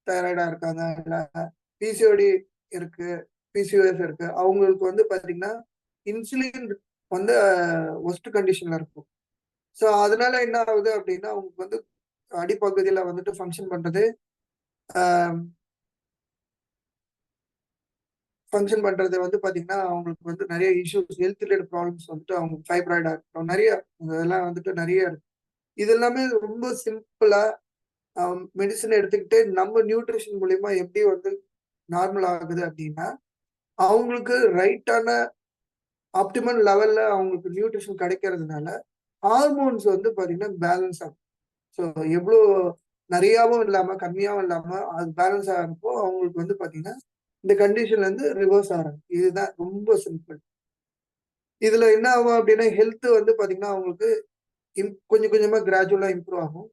தைராய்டா இருக்காங்க, இல்ல பிசிஓடி இருக்கு, பிசிஓஎஸ் இருக்கு. அவங்களுக்கு வந்து பாத்தீங்கன்னா, இன்சுலின் வந்து வொர்ஸ்ட் கண்டிஷன்ல இருக்கும். ஸோ அதனால என்ன ஆகுது அப்டின்னா, அவங்களுக்கு வந்து அடிப்பகுதியில வந்துட்டு ஃபங்ஷன் பண்றது, அ ஃபங்க்ஷன் பண்றது வந்து பாத்தீங்கன்னா அவங்களுக்கு வந்து நிறைய இஷ்யூஸ், ஹெல்த் ரிலேட்டட் ப்ராப்ளம்ஸ் வந்துட்டு அவங்க ஃபைப்ராய்டா இருக்கட்டும், நிறைய இதெல்லாம் வந்துட்டு நிறைய இருக்கு. இது எல்லாமே ரொம்ப சிம்பிளா மெடிசன் எடுத்துக்கிட்டு நம்ம நியூட்ரிஷன் மூலியமா எப்படி வந்து நார்மல் ஆகுது அப்படின்னா, அவங்களுக்கு ரைட்டான ஆப்டிமல் லெவல்ல அவங்களுக்கு நியூட்ரிஷன் கிடைக்கிறதுனால, ஹார்மோன்ஸ் வந்து பாத்தீங்கன்னா பேலன்ஸ் ஆகும். ஸோ எவ்வளோ நிறையாவும் இல்லாம, கம்மியாவும் இல்லாம அது பேலன்ஸ் ஆகுறப்போ அவங்களுக்கு வந்து பாத்தீங்கன்னா, இந்த கண்டிஷன்ல இருந்து ரிவர்ஸ் ஆகுறாங்க. இதுதான் ரொம்ப சிம்பிள். இதுல என்ன ஆகும் அப்படின்னா, ஹெல்த் வந்து பாத்தீங்கன்னா அவங்களுக்கு கொஞ்சம் கொஞ்சமா கிராஜுவலா இம்ப்ரூவ் ஆகும்.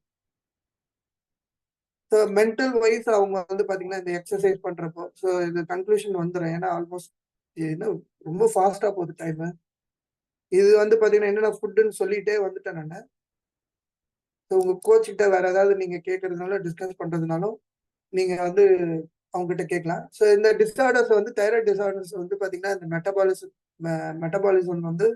ஸோ மென்டல் வைஸ் அவங்க வந்து பாத்தீங்கன்னா, இந்த எக்சர்சைஸ் பண்றப்போ, ஸோ இது கன்க்ளூஷன் வந்துரும். ஏன்னா ஆல்மோஸ்ட் என்ன ரொம்ப ஃபாஸ்ட்டா போகுது டைமு. இது வந்து பாத்தீங்கன்னா, என்னென்ன ஃபுட்டுன்னு சொல்லிட்டே வந்துட்டேன் நானு. ஸோ உங்க கோச் கிட்ட வேற ஏதாவது நீங்க கேட்கறதுனாலும், டிஸ்கஸ் பண்றதுனாலும், நீங்க வந்து அவங்ககிட்ட கேட்கலாம். ஸோ இந்த டிஸார்டர்ஸ் வந்து தைராய்டு டிஸார்டர்ஸ் வந்து பாத்தீங்கன்னா, இந்த மெட்டபாலிசம் வந்து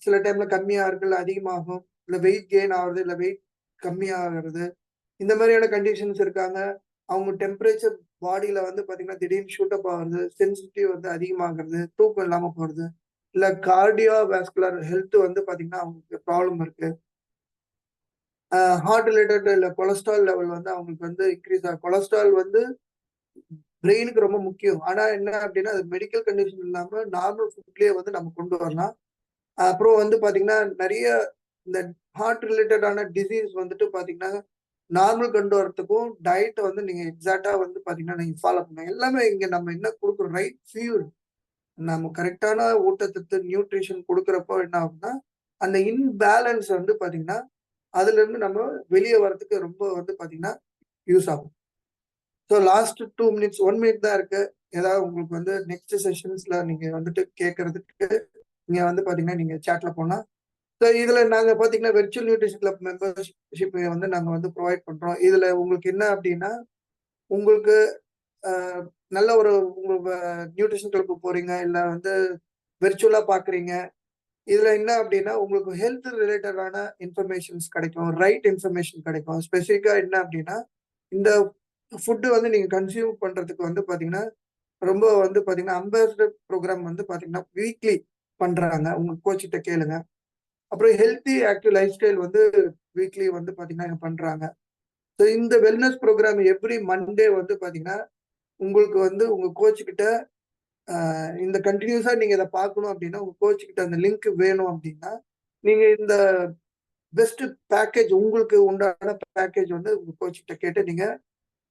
சில டைம்ல கம்மியாகுறது, இல்ல அதிகமாகும். இல்ல வெயிட் கெயின் ஆகுறது, இல்ல வெயிட் கம்மியாகுறது. இந்த மாதிரியான கண்டிஷன்ஸ் இருக்காங்க. அவங்க டெம்பரேச்சர் பாடியில வந்து பாத்தீங்கன்னா, திடீர்னு ஷூட் அப் ஆகுறது, சென்சிட்டிவ் வந்து அதிகமாகுறது, தூக்கம் இல்லாம போறது. இல்ல கார்டியோ வாஸ்குலர் ஹெல்த் வந்து பாத்தீங்கன்னா, அவங்களுக்கு ப்ராப்ளம் இருக்கு. ஹார்ட் ரிலேட்டட் இல்ல கொலஸ்ட்ரால் லெவல் வந்து அவங்களுக்கு வந்து இன்கிரீஸ் ஆகும். கொலஸ்ட்ரால் வந்து பிரெயினுக்கு ரொம்ப முக்கியம். ஆனா என்ன அப்டின்னா, அது மெடிக்கல் கண்டிஷன் இல்லாம நார்மல் ஃபுட்லயே வந்து நம்ம கொண்டு வரலாம். அப்புறம் வந்து பாத்தீங்கன்னா, நெறைய இந்த ஹார்ட் ரிலேட்டடான டிசீஸ் வந்துட்டு பாத்தீங்கன்னா, நார்மல் கொண்டு வரதுக்கும் டயட்ட வந்து நீங்க எக்ஸாக்ட்டா வந்து பாத்தீங்கன்னா, நீங்க ஃபாலோ பண்ணணும். எல்லாமே இங்க நம்ம என்ன குடுக்குறோம் ரைட் ஃபியூல். நம்ம கரெக்ட்டான ஊட்டச்சத்து, நியூட்ரிஷன் குடுக்குறப்போ என்ன ஆகும்னா, அந்த இன்பேலன்ஸ் வந்து பாத்தீங்கன்னா, அதுலருந்து நம்ம வெளிய வரதுக்கு ரொம்ப வந்து பாத்தீங்கன்னா, யூஸ் ஆகும். ஸோ லாஸ்ட் 2 மினிட்ஸ், 1 மினிட் தான் இருக்கு. ஏதாவது உங்களுக்கு வந்து நெக்ஸ்ட் செஷன்ஸ்ல நீங்க வந்துட்டு கேட்கறதுக்கு, நீங்க வந்து பாத்தீங்கன்னா, நீங்க சாட்ல போலாம். ஸோ இதுல நாங்க பாத்தீங்கன்னா, வெர்ச்சுவல் நியூட்ரிஷன் கிளப் மெம்பர்ஷிப் வந்து நாங்க வந்து ப்ரொவைட் பண்றோம். இதுல உங்களுக்கு என்ன அப்டின்னா, உங்களுக்கு அ நல்ல ஒரு உங்க நியூட்ரிஷன் கிளப் போறீங்க, இல்ல வந்து விர்ச்சுவலா பாக்குறீங்க. இதுல என்ன அப்டின்னா, உங்களுக்கு ஹெல்த் ரிலேட்டடான இன்ஃபர்மேஷன்ஸ் கிடைக்கும். ரைட் இன்ஃபர்மேஷன் கிடைக்கும். ஸ்பெசிஃபிக்கா என்ன அப்டின்னா, இந்த ஃபுட் வந்து நீங்க கன்சியூம் பண்றதுக்கு வந்து பாத்தீங்கன்னா, ரொம்ப வந்து பாத்தீங்கன்னா, அம்பேஸ்டர் புரோகிராம் வந்து பாத்தீங்கன்னா, வீக்லி பண்றாங்க. உங்க கோச் கிட்ட கேளுங்க. அப்புறம் ஹெல்த்தி ஆக்டிவ் லைஃப் ஸ்டைல் வந்து வீக்லி வந்து பாத்தீங்கன்னா, இங்க பண்றாங்க. ஸோ இந்த வெல்னஸ் புரோகிராம் எவ்ரி மண்டே வந்து பாத்தீங்கன்னா, உங்களுக்கு வந்து உங்க கோச் கிட்ட இந்த கன்டினியூஸா நீங்க இத பார்க்கணும் அப்டின்னா, உங்க கோச் கிட்ட அந்த லிங்க் வேணும் அப்டின்னா, நீங்க இந்த பெஸ்ட் பேக்கேஜ் உங்களுக்கு உண்டான பேக்கேஜ் வந்து உங்க கோச் கிட்ட கேட்டு நீங்க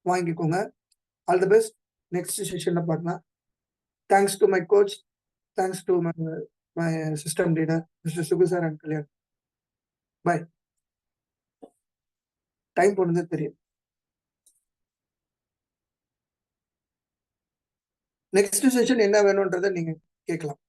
வாங்கிக்கோங்க. All the best. நெக்ஸ்ட் செஷன்ல பார்க்கலாம். Thanks to my coach. Thanks to my system leader mister Sugu sir and Kalyan. Bye. Time போனதே தெரியும். நெக்ஸ்ட் செஷன் என்ன வேணும்ன்றத நீங்க கேட்கலாம்.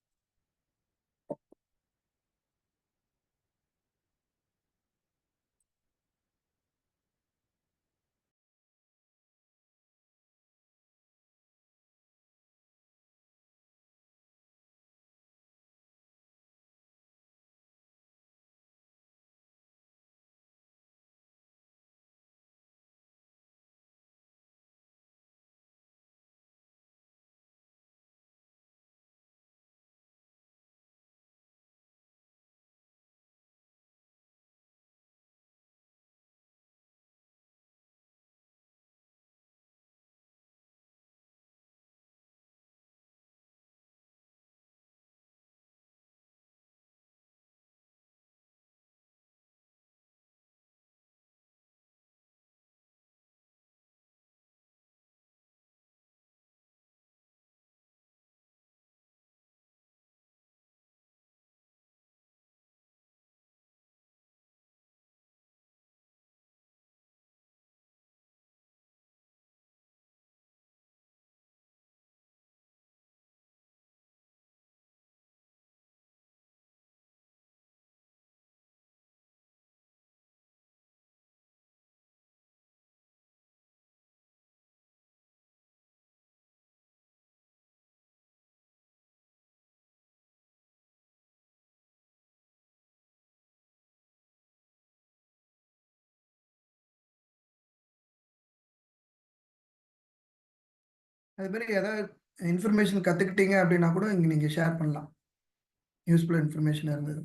அது மாரி ஏதாவது இன்ஃபர்மேஷன் கத்துக்கிட்டீங்க அப்படின்னா கூட இங்க நீங்க ஷேர் பண்ணலாம். யூஸ்ஃபுல் இன்ஃபர்மேஷன் இருந்தது.